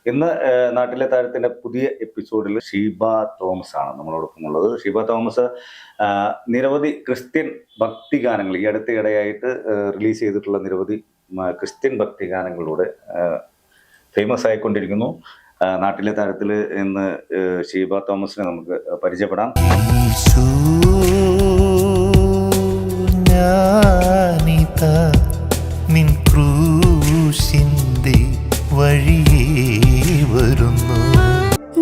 ഇന്ന് നാട്ടിലെ താരത്തിന്റെ പുതിയ എപ്പിസോഡിൽ ഷീബ തോമസ് ആണ് നമ്മളോടൊപ്പം ഉള്ളത്. ഷീബ തോമസ് നിരവധി ക്രിസ്ത്യൻ ഭക്തിഗാനങ്ങൾ ഈ അടുത്തിടെയായിട്ട് റിലീസ് ചെയ്തിട്ടുള്ള നിരവധി ക്രിസ്ത്യൻ ഭക്തിഗാനങ്ങളിലൂടെ ഫേമസ് ആയിക്കൊണ്ടിരിക്കുന്നു. നാട്ടിലെ താരത്തിൽ ഇന്ന് ഷീബ തോമസിനെ നമുക്ക് പരിചയപ്പെടാം. വഴിയേ വരുന്നു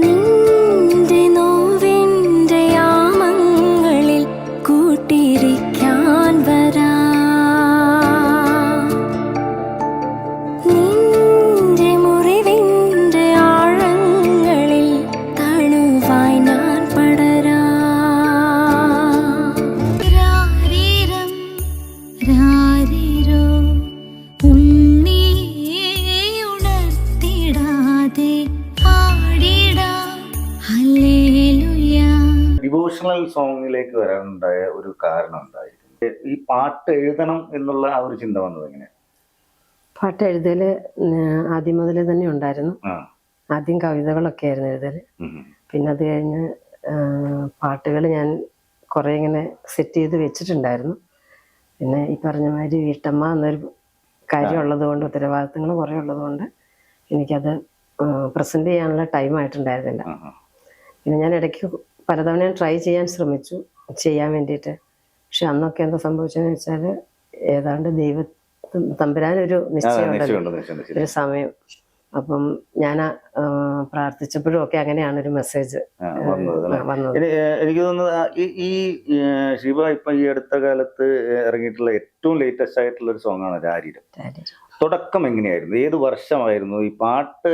നിന്റെ നോവിന്റെ യാമങ്ങളിൽ കൂട്ടിരിക്കാൻ വരാ നിന്റെ മുറിവിന്റെ ആഴങ്ങളിൽ തണുവായി ഞാൻ പടരാ രാരീരം രാരീരോ ഡിവോഷണൽ സോങ്ങിലേക്ക് വരാനുണ്ടായ ഒരു കാരണം എന്തായിരുന്നു? ഈ പാട്ട് എഴുതണം എന്നുള്ള ആ ഒരു ചിന്ത വന്നത് എങ്ങനെയാണ്? പാട്ട് എഴുതല് ആദ്യം മുതലേ തന്നെ ഉണ്ടായിരുന്നു. ആദ്യം കവിതകളൊക്കെ ആയിരുന്നു എഴുതല്. പിന്നെ അത് കഴിഞ്ഞ് പാട്ടുകൾ ഞാൻ കുറെ ഇങ്ങനെ സെറ്റ് ചെയ്ത് വെച്ചിട്ടുണ്ടായിരുന്നു. പിന്നെ ഈ പറഞ്ഞ മാതിരി വീട്ടമ്മ എന്നൊരു കാര്യം ഉള്ളത് കൊണ്ട്, ഉത്തരവാദിത്തങ്ങൾ കുറെ ഉള്ളത് കൊണ്ട് എനിക്കത് പ്രസന്റ് ചെയ്യാനുള്ള ടൈം ആയിട്ടുണ്ടായിരുന്നില്ല. പിന്നെ ഞാൻ ഇടയ്ക്ക് പലതവണ ട്രൈ ചെയ്യാൻ ശ്രമിച്ചു ചെയ്യാൻ വേണ്ടിയിട്ട്. പക്ഷെ അന്നൊക്കെ എന്താ സംഭവിച്ചതെന്ന് വെച്ചാൽ ഏതാണ്ട് തമ്പുരാനൊരു നിശ്ചയമുണ്ടല്ലോ, ഒരു സമയം. അപ്പം ഞാൻ പ്രാർത്ഥിച്ചപ്പോഴും ഒക്കെ അങ്ങനെയാണ് ഒരു മെസ്സേജ് വന്നത്. എനിക്ക് തോന്നുന്നത് ഈ ശിവ ഇപ്പൊ ഈ അടുത്ത കാലത്ത് ഇറങ്ങിയിട്ടുള്ള ഏറ്റവും ലേറ്റസ്റ്റ് ആയിട്ടുള്ള ഒരു സോങ്ങാണ് രാരീരം. തുടക്കം എങ്ങനെയായിരുന്നു? ഏത് വർഷമായിരുന്നു ഈ പാട്ട്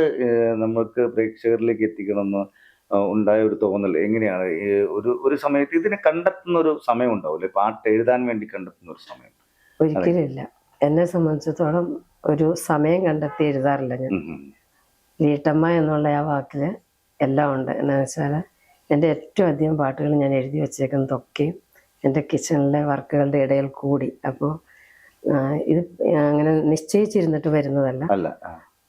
നമുക്ക് പ്രേക്ഷകരിലേക്ക് എത്തിക്കണമെന്ന് ഉണ്ടായ ഒരു തോന്നൽ എങ്ങനെയാണ്? ഒരു സമയത്ത് ഇതിനെ കണ്ടെത്തുന്ന ഒരു സമയം ഉണ്ടാവില്ലേ, പാട്ട് എഴുതാൻ വേണ്ടി കണ്ടെത്തുന്ന ഒരു സമയം? ഒരിക്കലും ഇല്ല. എന്നെ സംബന്ധിച്ചിടത്തോളം ഒരു സമയം കണ്ടെത്തി എഴുതാറില്ല ഞാൻ. വീട്ടമ്മ എന്നുള്ള ആ വാക്കില് എല്ലാം ഉണ്ട്. എന്നാന്ന് വെച്ചാൽ എൻ്റെ ഏറ്റവും അധികം പാട്ടുകൾ ഞാൻ എഴുതി വെച്ചേക്കുന്നതൊക്കെയും എൻ്റെ കിച്ചണിലെ വർക്കുകളുടെ ഇടയിൽ കൂടി. അപ്പോൾ ഇത് അങ്ങനെ നിശ്ചയിച്ചിരുന്നിട്ട് വരുന്നതല്ല,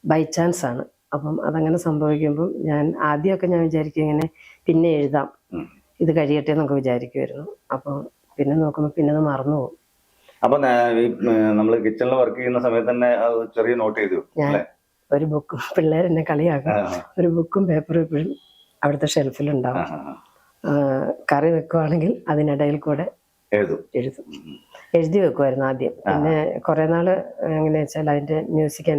ബൈ ചാൻസ് ആണ്. അപ്പം അതങ്ങനെ സംഭവിക്കുമ്പം ഞാൻ ആദ്യമൊക്കെ ഞാൻ വിചാരിക്കും ഇങ്ങനെ പിന്നെ എഴുതാം, ഇത് കഴിയട്ടെ എന്നൊക്കെ വിചാരിക്കുമായിരുന്നു. അപ്പം പിന്നെ നോക്കുമ്പോൾ പിന്നെ അത് മറന്നുപോകും. അപ്പൊ നമ്മൾ കിച്ചണിൽ വർക്ക് ചെയ്യുന്ന സമയത്ത് തന്നെ ചെറിയ നോട്ട് ചെയ്തു ഞാൻ ഒരു ബുക്കും, പിള്ളേരെന്നെ കളിയാക്കും, ഒരു ബുക്കും പേപ്പറും എപ്പോഴും അവിടുത്തെ ഷെൽഫിലുണ്ടാവും. കറി വെക്കുവാണെങ്കിൽ അതിനിടയിൽ കൂടെ എഴുതി വെക്കുമായിരുന്നു ആദ്യം. പിന്നെ കുറെ നാള് എങ്ങനെയാ വെച്ചാൽ അതിന്റെ music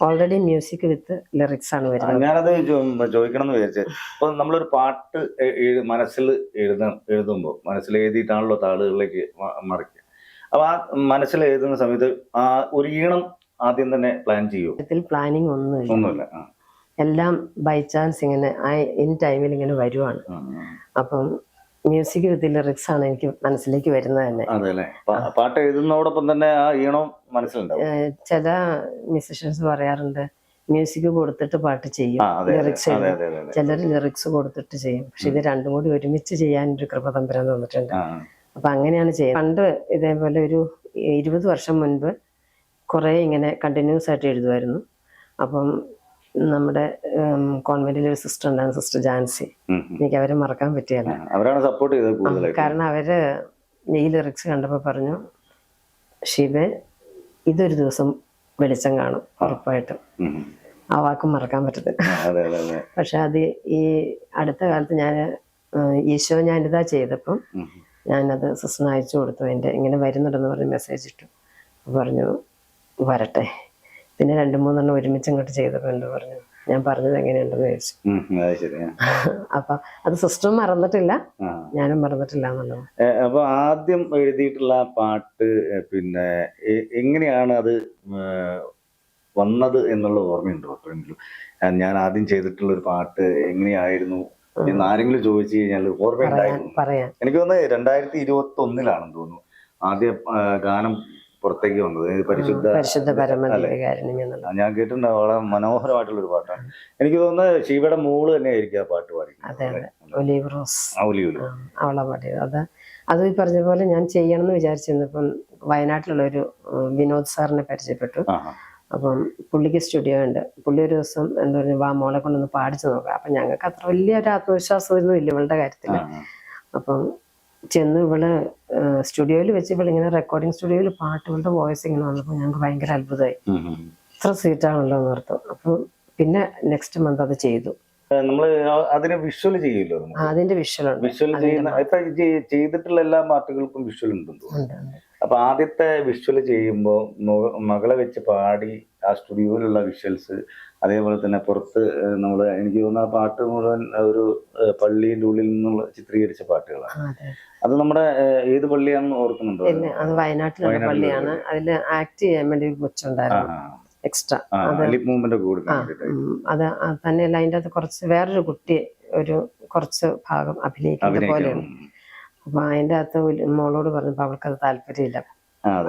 already music with lyrics ആണ് വരുന്നത്. ഞാനത് ചോദിക്കണം എന്ന് വിചാരിച്ചത്. അപ്പൊ നമ്മളൊരു പാട്ട് മനസ്സിൽ എഴുതുമ്പോൾ മനസ്സിൽ എഴുതിയിട്ടാണല്ലോ താളുകളിലേക്ക് മറിക്കുക. അപ്പൊ ആ മനസ്സിൽ എഴുതുന്ന സമയത്ത് ആ ഒരു ഈണം ആദ്യം തന്നെ പ്ലാൻ ചെയ്യും? പ്ലാനിങ് ഒന്നുമില്ല, എല്ലാം ബൈ ചാൻസ് ഇങ്ങനെ ഇൻ ടൈമിൽ ഇങ്ങനെ വരുവാണ്. അപ്പം മ്യൂസിക് വിത്ത് ലിറിക്സ് ആണ് എനിക്ക് മനസ്സിലേക്ക് വരുന്നത് തന്നെ. പാട്ട് എഴുതുന്നതോടൊപ്പം തന്നെ ആ ഈണം മനസ്സിലുണ്ടാവും. ചില മ്യൂസിഷ്യൻസ് പറയാറുണ്ട് മ്യൂസിക് കൊടുത്തിട്ട് പാട്ട് ചെയ്യും, ലിറിക്സ് ചിലർ ലിറിക്സ് കൊടുത്തിട്ട് ചെയ്യും. പക്ഷെ ഇത് രണ്ടും കൂടി ഒരുമിച്ച് ചെയ്യാനൊരു കൃപ തമ്പുരാൻ തന്നിട്ടുണ്ട്. അപ്പൊ അങ്ങനെയാണ് ചെയ്യുന്നത്. പണ്ട് ഇതേപോലെ ഒരു 20 വർഷം മുൻപ് കുറെ ഇങ്ങനെ കണ്ടിന്യൂസ് ആയിട്ട് എഴുതുമായിരുന്നു. അപ്പം നമ്മുടെ കോൺവെന്റിൽ ഒരു സിസ്റ്റർ ഉണ്ടായിരുന്നു, സിസ്റ്റർ ജാൻസി. എനിക്ക് അവരെ മറക്കാൻ പറ്റിയല്ല. കാരണം അവര് ഈ ലിറിക്സ് കണ്ടപ്പോ പറഞ്ഞു, ശിവേ ഇതൊരു ദിവസം വെളിച്ചം കാണും ഉറപ്പായിട്ടും. ആ വാക്കും മറക്കാൻ പറ്റത്തില്ല. പക്ഷെ അത് ഈ അടുത്ത കാലത്ത് ഞാൻ ഈശോ ഞാനിതാ ചെയ്തപ്പം ഞാനത് സിസ്റ്ററിന് അയച്ചു കൊടുത്തു. എൻ്റെ ഇങ്ങനെ വരുന്നുണ്ടെന്ന് പറഞ്ഞ് മെസ്സേജ് ഇട്ടു. പറഞ്ഞു വരട്ടെ. പിന്നെ 2-3 ഒരുമിച്ച് ഇങ്ങോട്ട് ചെയ്തപ്പോൾ പറഞ്ഞു, ഞാൻ പറഞ്ഞത് എങ്ങനെയുണ്ടെന്ന് ചോദിച്ചു. അപ്പൊ അത് സിസ്റ്ററും മറന്നിട്ടില്ല, ഞാനും മറന്നിട്ടില്ല എന്നുള്ളത്. അപ്പൊ ആദ്യം എഴുതിയിട്ടുള്ള പാട്ട് പിന്നെ എങ്ങനെയാണ് അത് വന്നത് എന്നുള്ള ഓർമ്മയുണ്ടോ? എപ്പോഴെങ്കിലും ഞാൻ ആദ്യം ചെയ്തിട്ടുള്ള ഒരു പാട്ട് എങ്ങനെയായിരുന്നു എന്ന് ആരെങ്കിലും ചോദിച്ചു കഴിഞ്ഞാൽ ഓർമ്മയുണ്ടായിരുന്നു? എനിക്ക് തോന്നുന്നത് 2021 തോന്നുന്നു ആദ്യ ഗാനം പുറത്തേക്ക് വന്നത്, പരിശുദ്ധ പരമദിവ്യകാരുണ്യം. ഞാൻ കേട്ടിട്ടുണ്ട്. വളരെ മനോഹരമായിട്ടുള്ള ഒരു പാട്ടാണ്. എനിക്ക് തോന്നുന്നത് ശിവയുടെ മോള് തന്നെ ആയിരിക്കും ആ പാട്ട് പാടിയത്. അവളെ പാടിയത്. അത് ഈ പറഞ്ഞ പോലെ ഞാൻ ചെയ്യണം എന്ന് വിചാരിച്ചിരുന്നു. ഇപ്പം വയനാട്ടിലുള്ള ഒരു വിനോദ് സാറിനെ പരിചയപ്പെട്ടു. അപ്പം പുള്ളിക്ക് സ്റ്റുഡിയോ ഉണ്ട്. പുള്ളി ഒരു ദിവസം എന്താ പറയുക, വാ മോളെ കൊണ്ടൊന്ന് പാടിച്ചു നോക്കാം. അപ്പം ഞങ്ങൾക്ക് അത്ര വലിയൊരു ആത്മവിശ്വാസമൊന്നും ഇല്ല ഇവളുടെ കാര്യത്തിൽ. അപ്പം ചെന്ന് ഇവള് സ്റ്റുഡിയോയിൽ വെച്ച് ഇവളിങ്ങനെ റെക്കോർഡിങ് സ്റ്റുഡിയോയിൽ പാട്ട്, ഇവളുടെ വോയിസ് ഇങ്ങനെ വന്നപ്പോൾ ഞങ്ങൾക്ക് ഭയങ്കര അത്ഭുതമായി. ഇത്ര സ്വീറ്റാണല്ലോ എന്ന് ഓർത്തു. അപ്പം പിന്നെ നെക്സ്റ്റ് മന്ത് അത് ചെയ്തു. നമ്മള് അതിന് വിഷ്വൽ ചെയ്യില്ലോ, അതിന്റെ വിഷ്വൽ ഉണ്ട്. വിഷ്വൽ ചെയ്യുന്ന ഇപ്പൊ ചെയ്തിട്ടുള്ള എല്ലാ പാട്ടുകൾക്കും വിഷ്വൽ ഉണ്ടെന്ന് തോന്നുന്നു. അപ്പൊ ആദ്യത്തെ വിഷ്വൽ ചെയ്യുമ്പോൾ മകളെ വെച്ച് പാടി ആ സ്റ്റുഡിയോയിലുള്ള വിഷ്വൽസ്, അതേപോലെ തന്നെ പുറത്ത് നമ്മള് എനിക്ക് തോന്നുന്ന ആ പാട്ട് മുഴുവൻ ഒരു പള്ളിയുടെ ഉള്ളിൽ നിന്നുള്ള ചിത്രീകരിച്ച പാട്ടുകളാണ്. അത് നമ്മുടെ ഏത് പള്ളിയാണെന്ന് ഓർക്കുന്നുണ്ടോ? അത് വയനാട്ടിലുള്ള പള്ളിയാണ്. അതില് ആക്ട് ചെയ്യാൻ വേണ്ടി ഒരു കൊച്ചുണ്ടായിരുന്നു എക്സ്ട്രാ. അത് തന്നെയല്ല, അതിൻ്റെ അകത്ത് കുറച്ച് വേറൊരു കുട്ടി ഒരു കുറച്ച് ഭാഗം അഭിനയിക്കുന്നത് പോലെയാണ്. അപ്പൊ അതിൻ്റെ അകത്ത് മോളോട് പറഞ്ഞപ്പോ അവൾക്കത് താല്പര്യമില്ല.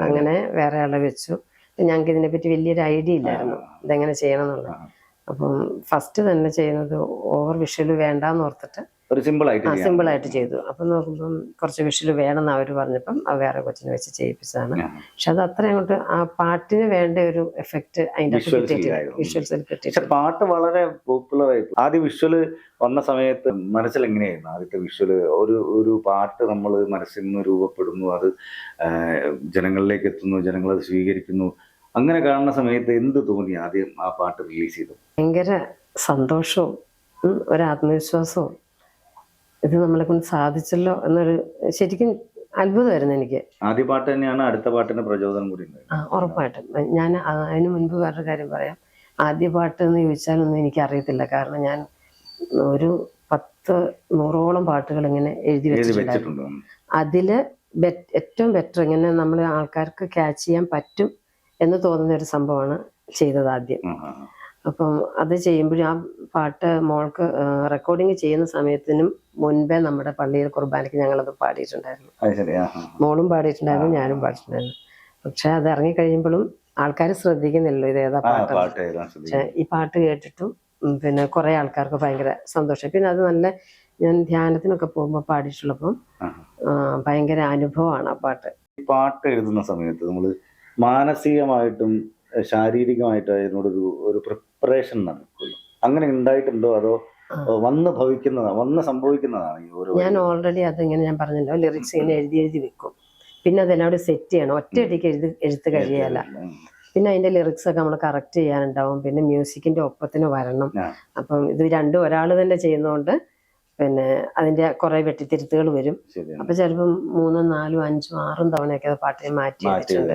അങ്ങനെ വേറെ ആളെ വെച്ചു. ഞങ്ങൾക്ക് ഇതിനെപ്പറ്റി വലിയൊരു ഐഡിയ ഇല്ലായിരുന്നു ഇതെങ്ങനെ ചെയ്യണം എന്നുള്ളത്. അപ്പം ഫസ്റ്റ് തന്നെ ചെയ്യുന്നത് ഓവർ വിഷ്വൽ വേണ്ടാന്ന് ഓർത്തിട്ട് സിമ്പിൾ ആയിട്ട് ചെയ്തു. അപ്പം നോക്കുമ്പം കുറച്ച് വിഷ്വൽ വേണമെന്ന് അവർ പറഞ്ഞപ്പം അത് വേറെ കൊച്ചിനെ വെച്ച് ചെയ്യിപ്പിച്ചതാണ്. പക്ഷെ അത് അത്ര അങ്ങോട്ട് ആ പാട്ടിന് വേണ്ട ഒരു എഫക്റ്റ് അതിൻ്റെ വിഷ്വൽസിൽ കിട്ടിയിട്ടില്ല. പാട്ട് വളരെ പോപ്പുലർ ആയി. ആദ്യം വിഷ്വല് വന്ന സമയത്ത് മനസ്സിൽ എങ്ങനെയായിരുന്നു ആദ്യത്തെ വിഷ്വല്? ഒരു പാട്ട് നമ്മൾ മനസ്സിൽ നിന്ന് രൂപപ്പെടുന്നു, അത് ജനങ്ങളിലേക്ക് എത്തുന്നു, ജനങ്ങളത് സ്വീകരിക്കുന്നു. അങ്ങനെ കാണുന്ന സമയത്ത് എന്ത് തോന്നി ആദ്യം ആ പാട്ട് റിലീസ് ചെയ്തു? ഭയങ്കര സന്തോഷവും ഒരു ആത്മവിശ്വാസവും, ഇത് നമ്മളെ കൊണ്ട് സാധിച്ചല്ലോ എന്നൊരു ശരിക്കും അത്ഭുതമായിരുന്നു എനിക്ക്. ആദ്യ പാട്ട് തന്നെയാണ് അടുത്ത പാട്ടിന്റെ പ്രചോദനം കൂടി? ഉറപ്പായിട്ടും. ഞാൻ അതിന് മുൻപ് വേറൊരു കാര്യം പറയാം. ആദ്യ പാട്ട് എന്ന് ചോദിച്ചാലൊന്നും എനിക്ക് അറിയത്തില്ല. കാരണം ഞാൻ ഒരു 10-100ഓളം പാട്ടുകൾ ഇങ്ങനെ എഴുതി വെച്ചിട്ടുണ്ടായിരുന്നു. അതില് ഏറ്റവും ബെറ്റർ ഇങ്ങനെ നമ്മൾ ആൾക്കാർക്ക് ക്യാച്ച് ചെയ്യാൻ പറ്റും എന്ന് തോന്നുന്ന ഒരു സംഭവമാണ് ചെയ്തത് ആദ്യം. അപ്പം അത് ചെയ്യുമ്പോഴും ആ പാട്ട് മോൾക്ക് റെക്കോർഡിങ് ചെയ്യുന്ന സമയത്തിനും മുൻപേ നമ്മുടെ പള്ളിയിൽ കുർബാനയ്ക്ക് ഞങ്ങളത് പാടിയിട്ടുണ്ടായിരുന്നു. മോളും പാടിയിട്ടുണ്ടായിരുന്നു, ഞാനും പാടിയിട്ടുണ്ടായിരുന്നു. പക്ഷെ അത് ഇറങ്ങിക്കഴിയുമ്പോഴും ആൾക്കാർ ശ്രദ്ധിക്കുന്നില്ലല്ലോ ഇത് ഏതാ പാട്ട്. പക്ഷെ ഈ പാട്ട് കേട്ടിട്ടും പിന്നെ കുറെ ആൾക്കാർക്ക് ഭയങ്കര സന്തോഷം. പിന്നെ അത് നല്ല, ഞാൻ ധ്യാനത്തിനൊക്കെ പോകുമ്പോൾ പാടിയിട്ടുള്ളപ്പം ഭയങ്കര അനുഭവമാണ് ആ പാട്ട്. ഈ പാട്ട് എഴുതുന്ന സമയത്ത് നമ്മൾ മാനസികമായിട്ടും ശാരീരികമായിട്ടും അതിനോടൊരു പ്രിപ്പറേഷൻ നടക്കുമല്ലോ, അങ്ങനെ ഉണ്ടായിട്ടുണ്ടോ? അതോ വന്ന് സംഭവിക്കുന്നതാണ് ഈ ഓരോ? ഞാൻ ഓൾറെഡി അതിങ്ങനെ ഞാൻ പറഞ്ഞല്ലോ, ലിറിക്സ് ഇങ്ങനെ എഴുതി വെക്കും. പിന്നെ അതെല്ലാം സെറ്റ് ചെയ്യണം. ഒറ്റയടിക്ക് എഴുത്ത് കഴിയല്ല. പിന്നെ അതിന്റെ ലിറിക്സ് ഒക്കെ നമ്മൾ കറക്റ്റ് ചെയ്യാനുണ്ടാവും. പിന്നെ മ്യൂസിക്കിന്റെ ഒപ്പത്തിന് വരണം. അപ്പം ഇത് രണ്ടും ഒരാൾ തന്നെ ചെയ്യുന്നതുകൊണ്ട് പിന്നെ അതിന്റെ കുറെ വെട്ടിത്തിരുത്തുകൾ വരും. അപ്പൊ ചിലപ്പം 3, 4, 5, 6 തവണയൊക്കെ പാട്ടിനെ മാറ്റി വെച്ചിട്ടുണ്ട്.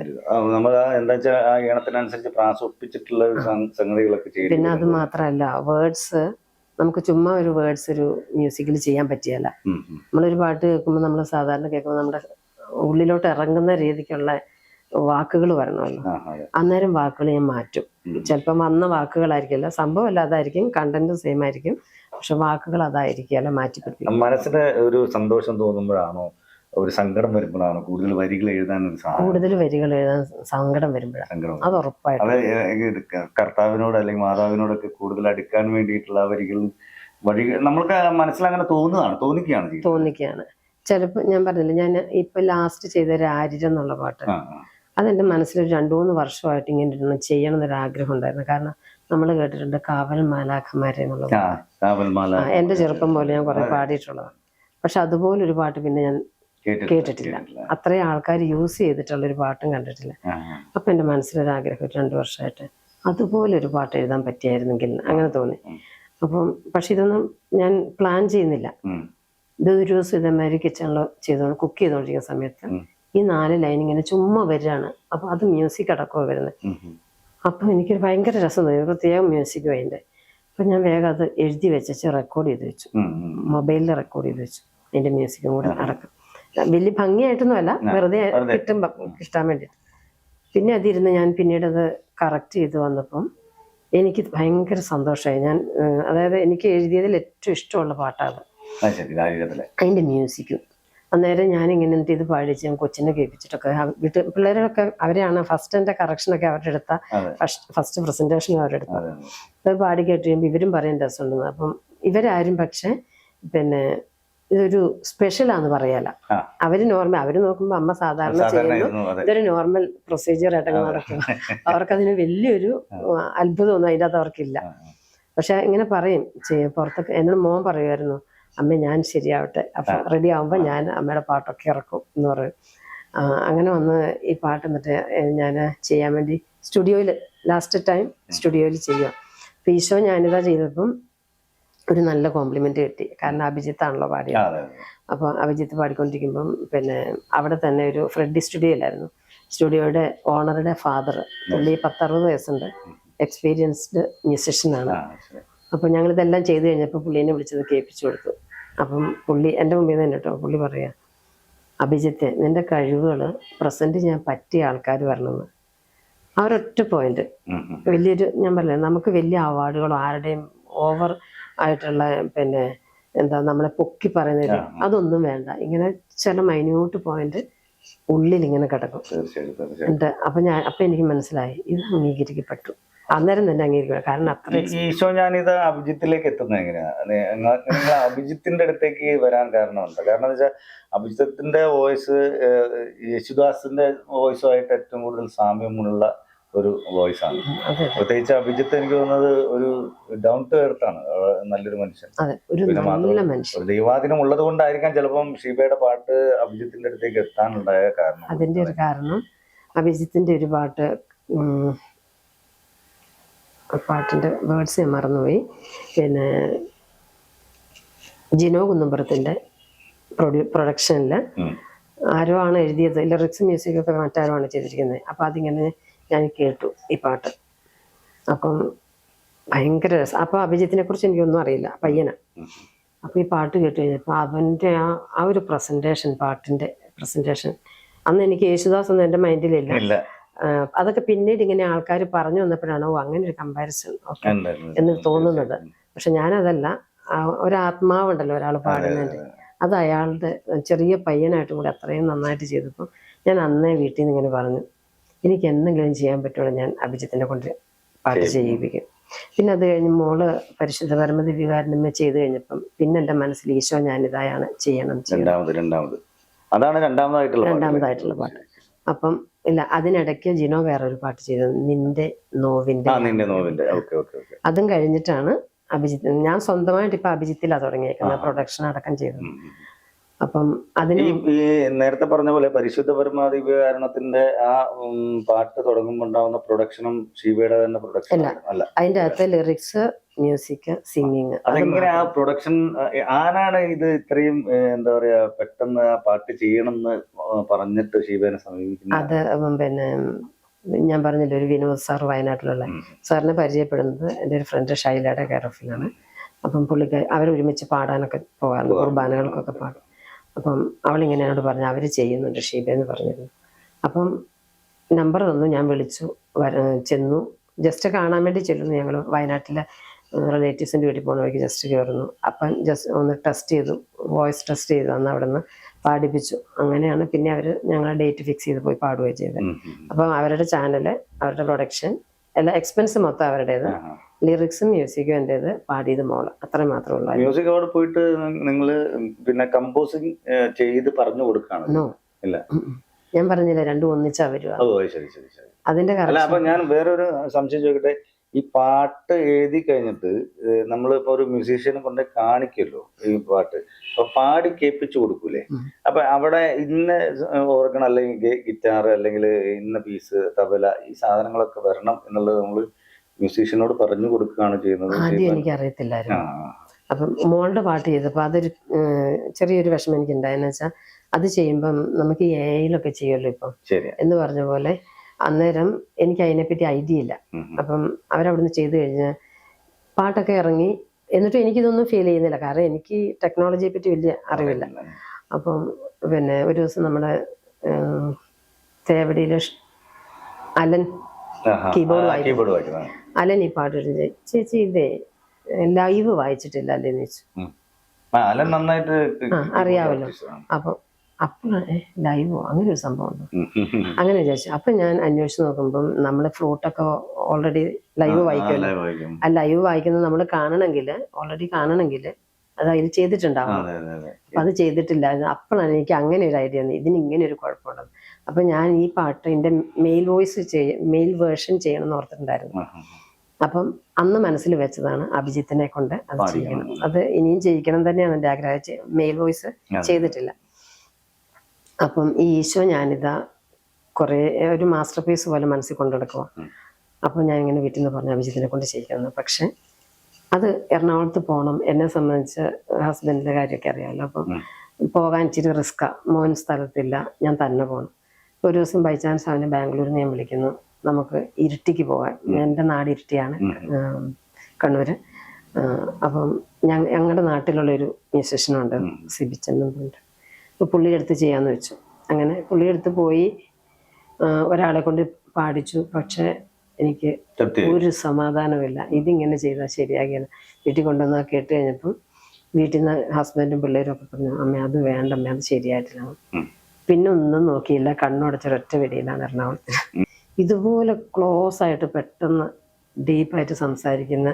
പിന്നെ അത് മാത്രല്ല, വേർഡ്സ് നമുക്ക് ചുമ്മാ ഒരു വേർഡ്സ് ഒരു മ്യൂസിക്കിൽ ചെയ്യാൻ പറ്റിയല്ല. നമ്മളൊരു പാട്ട് കേൾക്കുമ്പോൾ നമ്മൾ സാധാരണ കേൾക്കുമ്പോൾ നമ്മുടെ ഉള്ളിലോട്ട് ഇറങ്ങുന്ന രീതിക്കുള്ള വാക്കുകൾ വരണമല്ലോ. അന്നേരം വാക്കുകൾ ഞാൻ മാറ്റും. ചിലപ്പം വന്ന വാക്കുകളായിരിക്കില്ല, സംഭവം അല്ലാതായിരിക്കും, കണ്ടന്റ് സെയിം ആയിരിക്കും, പക്ഷെ വാക്കുകൾ അതായിരിക്കും മാറ്റി പിടിപ്പിക്കും. മനസ്സിന് ഒരു സന്തോഷം തോന്നുമ്പോഴാണോ, ഒരു സങ്കടം വരുമ്പോഴാണോ കൂടുതൽ വരികൾ എഴുതാൻ സങ്കടം വരുമ്പോഴാണ്? അത് ഉറപ്പായിട്ടും. കർത്താവിനോട് അല്ലെങ്കിൽ മാതാവിനോടൊക്കെ കൂടുതൽ അടുക്കാൻ വേണ്ടിയിട്ടുള്ള വരികൾ നമ്മൾക്ക് മനസ്സിലങ്ങനെ തോന്നിക്കുകയാണ്. ചിലപ്പോൾ ഞാൻ പറഞ്ഞില്ല, ഞാൻ ഇപ്പൊ ലാസ്റ്റ് ചെയ്ത രാരിരം എന്നുള്ള പാട്ട്, അതെന്റെ മനസ്സിലൊരു 2-3 വർഷമായിട്ട് ഇങ്ങനെ ചെയ്യണം എന്നൊരു ആഗ്രഹം ഉണ്ടായിരുന്നു. കാരണം നമ്മൾ കേട്ടിട്ടുണ്ട് കാവൽ മാലാഖമാരെ എന്നുള്ളത്. എന്റെ ചെറുപ്പം പോലെ ഞാൻ കുറെ പാടിയിട്ടുള്ളതാണ്. പക്ഷെ അതുപോലൊരു പാട്ട് പിന്നെ ഞാൻ കേട്ടിട്ടില്ല. അത്രയും ആൾക്കാർ യൂസ് ചെയ്തിട്ടുള്ള ഒരു പാട്ടും കണ്ടിട്ടില്ല. അപ്പൊ എന്റെ മനസ്സിലൊരാഗ്രഹം 2 വർഷമായിട്ട് അതുപോലൊരു പാട്ട് എഴുതാൻ പറ്റിയായിരുന്നെങ്കിൽ അങ്ങനെ തോന്നി. അപ്പം പക്ഷെ ഇതൊന്നും ഞാൻ പ്ലാൻ ചെയ്യുന്നില്ല. ഇതൊരു ദിവസം ഇതേമാതിരി കിച്ചണിൽ കുക്ക് ചെയ്തോണ്ടിരിക്കുന്ന സമയത്ത് ഈ 4 ലൈൻ ഇങ്ങനെ ചുമ്മാ വരികയാണ്. അപ്പൊ അത് മ്യൂസിക് അടക്കമാണ് വരുന്നത്. അപ്പൊ എനിക്കൊരു ഭയങ്കര രസം തോന്നി, പ്രത്യേകം മ്യൂസിക്കും അതിന്റെ. അപ്പൊ ഞാൻ വേഗം അത് എഴുതി വെച്ച് റെക്കോർഡ് ചെയ്ത് വെച്ചു, മൊബൈലിൽ റെക്കോർഡ് ചെയ്ത് വെച്ചു, അതിന്റെ മ്യൂസിക്കും കൂടെ അടക്കം. വലിയ ഭംഗിയായിട്ടൊന്നും അല്ല, വെറുതെ കിട്ടാൻ വേണ്ടിയിട്ട്. പിന്നെ അതിരുന്ന് ഞാൻ പിന്നീട് അത് കറക്റ്റ് ചെയ്ത് വന്നപ്പം എനിക്ക് ഭയങ്കര സന്തോഷമായി. അതായത് എനിക്ക് എഴുതിയതിൽ ഏറ്റവും ഇഷ്ടമുള്ള പാട്ടാണ് അതിന്റെ മ്യൂസിക്കും. അന്നേരം ഞാനിങ്ങനെ ഇത് പാടിച്ച് ഞാൻ കൊച്ചിനെ കേൾപ്പിച്ചിട്ടൊക്കെ വീട്ടിൽ പിള്ളേരൊക്കെ അവരെയാണ് ഫസ്റ്റ് കറക്ഷനൊക്കെ അവരുടെ അടുത്ത ഫസ്റ്റ് പ്രസന്റേഷൻ അവരുടെ അടുത്ത. അത് പാടി കേട്ട് കഴിയുമ്പോൾ ഇവരും പറയാൻ രസമുണ്ടെന്ന്. അപ്പം ഇവരാരും പക്ഷെ പിന്നെ ഇതൊരു സ്പെഷ്യലാന്ന് പറയാല. അവര് നോക്കുമ്പോ അമ്മ സാധാരണ ചെയ്യുന്നു, ഇതൊരു നോർമൽ പ്രൊസീജിയർ ആയിട്ടൊക്കെ നടക്കും. അവർക്കതിന് വലിയൊരു അത്ഭുതമൊന്നും അതിൻ്റെ അകത്ത് അവർക്കില്ല. പക്ഷെ ഇങ്ങനെ പറയും പുറത്തൊക്കെ. എന്നോട് മോൻ പറയുമായിരുന്നു, അമ്മ ഞാൻ ശരിയാവട്ടെ, അപ്പൊ റെഡി ആവുമ്പോ ഞാൻ അമ്മയുടെ പാട്ടൊക്കെ ഇറക്കും എന്ന് പറയും. അങ്ങനെ വന്ന് ഈ പാട്ട് എന്നിട്ട് ഞാൻ ചെയ്യാൻ വേണ്ടി സ്റ്റുഡിയോയിൽ ലാസ്റ്റ് ടൈം സ്റ്റുഡിയോയിൽ ചെയ്യുക. അപ്പൊ ഈ ഷോ ഞാനിതാ ചെയ്തപ്പം ഒരു നല്ല കോംപ്ലിമെന്റ് കിട്ടി. കാരണം അഭിജിത്താണല്ലോ പാടിയത്. അപ്പൊ അഭിജിത്ത് പാടിക്കൊണ്ടിരിക്കുമ്പം പിന്നെ അവിടെ തന്നെ ഒരു ഫ്രെഡി സ്റ്റുഡിയോയിലായിരുന്നു. സ്റ്റുഡിയോയുടെ ഓണറുടെ ഫാദർ, പുള്ളി 10-60 വയസ്സുണ്ട്, എക്സ്പീരിയൻസ്ഡ് മ്യൂസിഷ്യനാണ്. അപ്പൊ ഞങ്ങളിതെല്ലാം ചെയ്തു കഴിഞ്ഞപ്പോൾ പുള്ളീനെ വിളിച്ചത് കേൾപ്പിച്ചു കൊടുത്തു. അപ്പം പുള്ളി എൻ്റെ മുമ്പിൽ നിന്ന് കേട്ടോ, പുള്ളി പറയാ, അഭിജിത്തെ നിന്റെ കഴിവുകൾ പ്രസന്റ് ചെയ്യാൻ പറ്റിയ ആൾക്കാർ വരണമെന്ന്. ആ ഒരൊറ്റ പോയിന്റ് വലിയൊരു, ഞാൻ പറഞ്ഞില്ല, നമുക്ക് വലിയ അവാർഡുകളോ ആരുടെയും ഓവർ ആയിട്ടുള്ള പിന്നെ എന്താ നമ്മളെ പൊക്കി പറയുന്നത് അതൊന്നും വേണ്ട. ഇങ്ങനെ ചില മൈന്യൂട്ട് പോയിന്റ് ഉള്ളിൽ ഇങ്ങനെ കിടക്കും. അപ്പൊ എനിക്ക് മനസ്സിലായി ഇത് അംഗീകരിക്കപ്പെട്ടു. അന്നേരം തന്നെ അംഗീകരിക്കണം. കാരണം അത്ര ഈശോ ഞാനിത് അഭിജിത്തിലേക്ക് എത്തുന്നത് എങ്ങനെയാ? നിങ്ങൾ അഭിജിത്തിന്റെ അടുത്തേക്ക് വരാൻ കാരണമുണ്ട്. കാരണം എന്താ വെച്ചാൽ അഭിജിത്തിന്റെ വോയിസ് യേശുദാസിന്റെ വോയിസുമായിട്ട് ഏറ്റവും കൂടുതൽ സാമ്യമുള്ള ഒരു വോയിസ് ആണ്. പ്രത്യേകിച്ച് അഭിജിത്ത് എനിക്ക് തോന്നുന്നത് ഒരു ഡൗൺ ടു എർത്ത് ആണ്, നല്ലൊരു മനുഷ്യൻ. പിന്നെ മാത്രം ദൈവാധീനം ഉള്ളത് കൊണ്ടായിരിക്കാം ചിലപ്പം ഷീബയുടെ പാട്ട് അഭിജിത്തിന്റെ അടുത്തേക്ക് എത്താനുണ്ടായ കാരണം. അതിന്റെ ഒരു കാരണം അഭിജിത്തിന്റെ ഒരു പാട്ടിന്റെ വേർഡ്സ് ഞാൻ മറന്നുപോയി. പിന്നെ ജിനോ കുന്നുംപുറത്തിന്റെ പ്രൊഡക്ഷനിൽ ആരോ ആണ് എഴുതിയത്, ലിറിക്സ് മ്യൂസിക്കൊക്കെ മറ്റാരോ ആണ് ചെയ്തിരിക്കുന്നത്. അപ്പം അതിങ്ങനെ ഞാൻ കേട്ടു ഈ പാട്ട്. അപ്പം ഭയങ്കര രസം. അപ്പം അഭിജിത്തിനെ കുറിച്ച് എനിക്കൊന്നും അറിയില്ല, പയ്യന. അപ്പം ഈ പാട്ട് കേട്ട് കഴിഞ്ഞപ്പോൾ അവൻ്റെ ആ ഒരു പ്രസൻറ്റേഷൻ, പാട്ടിൻ്റെ പ്രസൻറ്റേഷൻ, അന്ന് എനിക്ക് യേശുദാസ് ഒന്നും എൻ്റെ മൈൻഡിലില്ല. അതൊക്കെ പിന്നീട് ഇങ്ങനെ ആൾക്കാർ പറഞ്ഞു വന്നപ്പോഴാണ് ഓ അങ്ങനെ ഒരു കമ്പാരിസൺ ഒക്കെ എന്ന് തോന്നുന്നത്. പക്ഷെ ഞാനതല്ല, ഒരാത്മാവുണ്ടല്ലോ ഒരാൾ പാടുന്നതിൻ്റെ, അത് അയാളുടെ ചെറിയ പയ്യനായിട്ടും കൂടി അത്രയും നന്നായിട്ട് ചെയ്തപ്പോൾ ഞാൻ അന്നേ വീട്ടിൽ നിന്ന് ഇങ്ങനെ പറഞ്ഞു, എനിക്ക് എന്തെങ്കിലും ചെയ്യാൻ പറ്റുള്ളൂ ഞാൻ അഭിജിത്തിനെ കൊണ്ട് പാട്ട് ചെയ്യിപ്പിക്കും. പിന്നെ അത് കഴിഞ്ഞ് മോള് പരിശുദ്ധ പരമദിവ്യകാരുണ്യമേ ചെയ്തു കഴിഞ്ഞപ്പം പിന്നെ എൻ്റെ മനസ്സിൽ ഈശോ ഞാനിതായാണ് ചെയ്യണം. രണ്ടാമതായിട്ടുള്ള പാട്ട്. അപ്പം ഇല്ല, അതിനിടയ്ക്ക് ജിനോ വേറൊരു പാട്ട് ചെയ്തത്, നിന്റെ നോവിന്റെ. അതും കഴിഞ്ഞിട്ടാണ് അഭിജിത്ത്. ഞാൻ സ്വന്തമായിട്ട് ഇപ്പൊ അഭിജിത്തിലാണ് തുടങ്ങിയേക്കുന്നത്, പ്രൊഡക്ഷൻ അടക്കം ചെയ്തത്. അപ്പം അതിന് ഈ നേരത്തെ പറഞ്ഞ പോലെ പരിശുദ്ധ പരമദിവ്യകാരുണ്യത്തിന്റെ ആ പാട്ട് തുടങ്ങുമ്പോൾ ഉണ്ടാവുന്ന പ്രൊഡക്ഷനും ഷീബയുടെ തന്നെ പ്രൊഡക്ഷൻ അല്ല, അതിന്റെ അകത്തെ ലിറിക്സ്, മ്യൂസിക്, സിംഗിങ്. അതെങ്ങനെ ആ പ്രൊഡക്ഷൻ ആരാണ് ഇത് ഇത്രയും എന്താ പറയാ പെട്ടെന്ന് ആ പാട്ട് ചെയ്യണം എന്ന് പറഞ്ഞിട്ട് ഷീബേനെ സമീപിക്കുന്നത്? അത് പിന്നെ ഞാൻ പറഞ്ഞില്ല, ഒരു വിനോദ് സാർ വയനാട്ടിലുള്ള സാറിനെ പരിചയപ്പെടുന്നത് എൻ്റെ ഒരു ഫ്രണ്ട് ഷൈലയുടെ കെയർ-ഓഫിലാണ്. അപ്പം പുള്ളിക്ക് അവരൊരുമിച്ച് പാടാനൊക്കെ പോകാറുണ്ട്, കുർബാനകൾക്കൊക്കെ പാടും. അപ്പം അവളിങ്ങനെ എന്നോട് പറഞ്ഞു അവർ ചെയ്യുന്നുണ്ട് ഷീബയെന്ന് പറഞ്ഞിരുന്നു. അപ്പം നമ്പർ തന്നു, ഞാൻ വിളിച്ചു, ചെന്നു, ജസ്റ്റ് കാണാൻ വേണ്ടി ചെല്ലുന്നു. ഞങ്ങൾ വയനാട്ടിലെ റിലേറ്റീവ്സിൻ്റെ വീട്ടിൽ പോകുന്ന വഴിക്ക് ജസ്റ്റ് കയറുന്നു. അപ്പം ജസ്റ്റ് ഒന്ന് ടെസ്റ്റ് ചെയ്തു, വോയിസ് ടെസ്റ്റ് ചെയ്തു, അന്ന് അവിടെ നിന്ന് പാടിപ്പിച്ചു. അങ്ങനെയാണ് പിന്നെ അവർ ഞങ്ങളെ ഡേറ്റ് ഫിക്സ് ചെയ്ത് പോയി പാടുകയും ചെയ്തത്. അപ്പം അവരുടെ ചാനല്, അവരുടെ പ്രൊഡക്ഷൻ, എല്ലാ എക്സ്പെൻസ് മൊത്തം അവരുടേത്, ലിറിക്സും മ്യൂസിക്കും എൻ്റേത്, പാടിയത് മോള്, അത്ര മാത്രമേ ഉള്ളൂ. മ്യൂസിക് അവിടെ പോയിട്ട് നിങ്ങൾ പിന്നെ കമ്പോസിങ് ചെയ്ത് പറഞ്ഞു കൊടുക്കാണോ? ഇല്ല, ഞാൻ പറഞ്ഞില്ല, രണ്ടും ഒന്നിച്ചാ വരുക. അതിന്റെ കാരണം. അപ്പൊ ഞാൻ വേറൊരു സംശയം ചോദിക്കട്ടെ, ഈ പാട്ട് എഴുതി കഴിഞ്ഞിട്ട് നമ്മളിപ്പോ ഒരു മ്യൂസീഷ്യനെ കൊണ്ട് കാണിക്കല്ലോ ഈ പാട്ട്, അപ്പൊ പാടി കേൾപ്പിച്ചു കൊടുക്കൂലേ? അപ്പൊ അവിടെ ഇന്ന ഓർഗൺ അല്ലെങ്കിൽ ഗിറ്റാർ അല്ലെങ്കിൽ ഇന്ന പീസ്, തബല, ഈ സാധനങ്ങളൊക്കെ വരണം എന്നുള്ളത് നമ്മൾ മ്യൂസീഷ്യനോട് പറഞ്ഞു കൊടുക്കുകയാണ് ചെയ്യുന്നത്. ആദ്യം എനിക്ക് അറിയത്തില്ലായിരുന്നു. അപ്പം മോളുടെ പാട്ട് ചെയ്തപ്പോൾ അതൊരു ചെറിയൊരു വിഷമം എനിക്ക് ഉണ്ടായെന്ന് വെച്ചാൽ, അത് ചെയ്യുമ്പം നമുക്ക് എയിലൊക്കെ ചെയ്യുമല്ലോ ഇപ്പം എന്ന് പറഞ്ഞ പോലെ, അന്നേരം എനിക്ക് അതിനെപ്പറ്റി ഐഡിയ ഇല്ല. അപ്പം അവരവിടുന്ന് ചെയ്തു കഴിഞ്ഞ് പാട്ടൊക്കെ ഇറങ്ങി, എന്നിട്ടും എനിക്കിതൊന്നും ഫീൽ ചെയ്യുന്നില്ല, കാരണം എനിക്ക് ടെക്നോളജിയെ പറ്റി വലിയ അറിവില്ല. അപ്പം പിന്നെ ഒരു ദിവസം നമ്മുടെ തേവടിയിലെ അലൻ കീബോർഡ് വായിക്കും, അലൻ ഈ പാട്ട് ചേച്ചി ഇതേ ലൈവ് വായിച്ചിട്ടില്ല അല്ലേന്ന് ചോദിച്ചു. അറിയാമല്ലോ. അപ്പം ലൈവോ അങ്ങനെ ഒരു സംഭവം ഉണ്ടോ അങ്ങനെ വിചാരിച്ചു. അപ്പം ഞാൻ അന്വേഷിച്ച് നോക്കുമ്പം നമ്മൾ ഫ്ലൂട്ടൊക്കെ ഓൾറെഡി ലൈവ് വായിക്കുമല്ലോ. ആ ലൈവ് വായിക്കുന്നത് നമ്മൾ കാണണമെങ്കിൽ, ഓൾറെഡി കാണണമെങ്കിൽ അത് അതിൽ ചെയ്തിട്ടുണ്ടാവും. അതെ അതെ അതെ. അപ്പൊ അത് ചെയ്തിട്ടില്ലായിരുന്നു. അപ്പോഴാണ് എനിക്ക് അങ്ങനെ ഒരു ഐഡിയ വന്നത്, ഇതിന് ഇങ്ങനെ ഒരു കുഴപ്പമുള്ളത്. അപ്പൊ ഞാൻ ഈ പാട്ട് എൻ്റെ മെയിൽ വേർഷൻ ചെയ്യണം എന്ന് ഓർത്തിട്ടുണ്ടായിരുന്നു. അപ്പം അന്ന് മനസ്സിൽ വെച്ചതാണ് അഭിജിത്തിനെ കൊണ്ട് അത് ചെയ്യണം, അത് ഇനിയും ചെയ്യിക്കണം തന്നെയാണ് എൻ്റെ ആഗ്രഹം. മെയിൽ വോയിസ് ചെയ്തിട്ടില്ല. അപ്പം ഈ ഈശോ ഞാനിതാ കുറേ ഒരു മാസ്റ്റർ പീസ് പോലെ മനസ്സിൽ കൊണ്ടു നടക്കുക. അപ്പം ഞാൻ ഇങ്ങനെ വീട്ടിൽ നിന്ന് പറഞ്ഞു അഭിജിത്തിനെ കൊണ്ട് ചെയ്യിക്കണം. പക്ഷെ അത് എറണാകുളത്ത് പോകണം, എന്നെ സംബന്ധിച്ച് ഹസ്ബൻഡിൻ്റെ കാര്യമൊക്കെ അറിയാമല്ലോ. അപ്പം പോകാൻ ഇച്ചിരി റിസ്ക്കാണ്, മോൻ സ്ഥലത്തില്ല, ഞാൻ തന്നെ പോകണം. ഒരു ദിവസം ബൈ ചാൻസ് അവന് ബാംഗ്ലൂരിൽ നിന്ന് ഞാൻ വിളിക്കുന്നു, നമുക്ക് ഇരിട്ടിക്ക് പോകാൻ. എൻ്റെ നാട് ഇരിട്ടിയാണ്, കണ്ണൂർ. അപ്പം ഞങ്ങളുടെ നാട്ടിലുള്ളൊരു മ്യൂസിഷ്യനുണ്ട്, സിബിച്ചൻ എന്ന് പറഞ്ഞിട്ട്. അപ്പോൾ പുള്ളിയെടുത്ത് ചെയ്യാമെന്ന് വെച്ചു. അങ്ങനെ പുള്ളിയെടുത്ത് പോയി ഒരാളെ കൊണ്ട് പാടിച്ചു. പക്ഷേ എനിക്ക് ഒരു സമാധാനമില്ല, ഇതിങ്ങനെ ചെയ്താൽ ശരിയാകില്ല. വീട്ടിൽ കൊണ്ടുവന്നാൽ കേട്ട് കഴിഞ്ഞപ്പം വീട്ടിൽ നിന്ന് ഹസ്ബൻഡും പിള്ളേരും ഒക്കെ പറഞ്ഞു, അമ്മ അത് വേണ്ടമ്മ, അത് ശരിയായിട്ടില്ല. പിന്നെ ഒന്നും നോക്കിയില്ല, കണ്ണുടച്ചൊരൊറ്റ വെടിയിലാണ് എറണാകുളത്തിൽ. ഇതുപോലെ ക്ലോസ് ആയിട്ട് പെട്ടെന്ന് ഡീപ്പായിട്ട് സംസാരിക്കുന്ന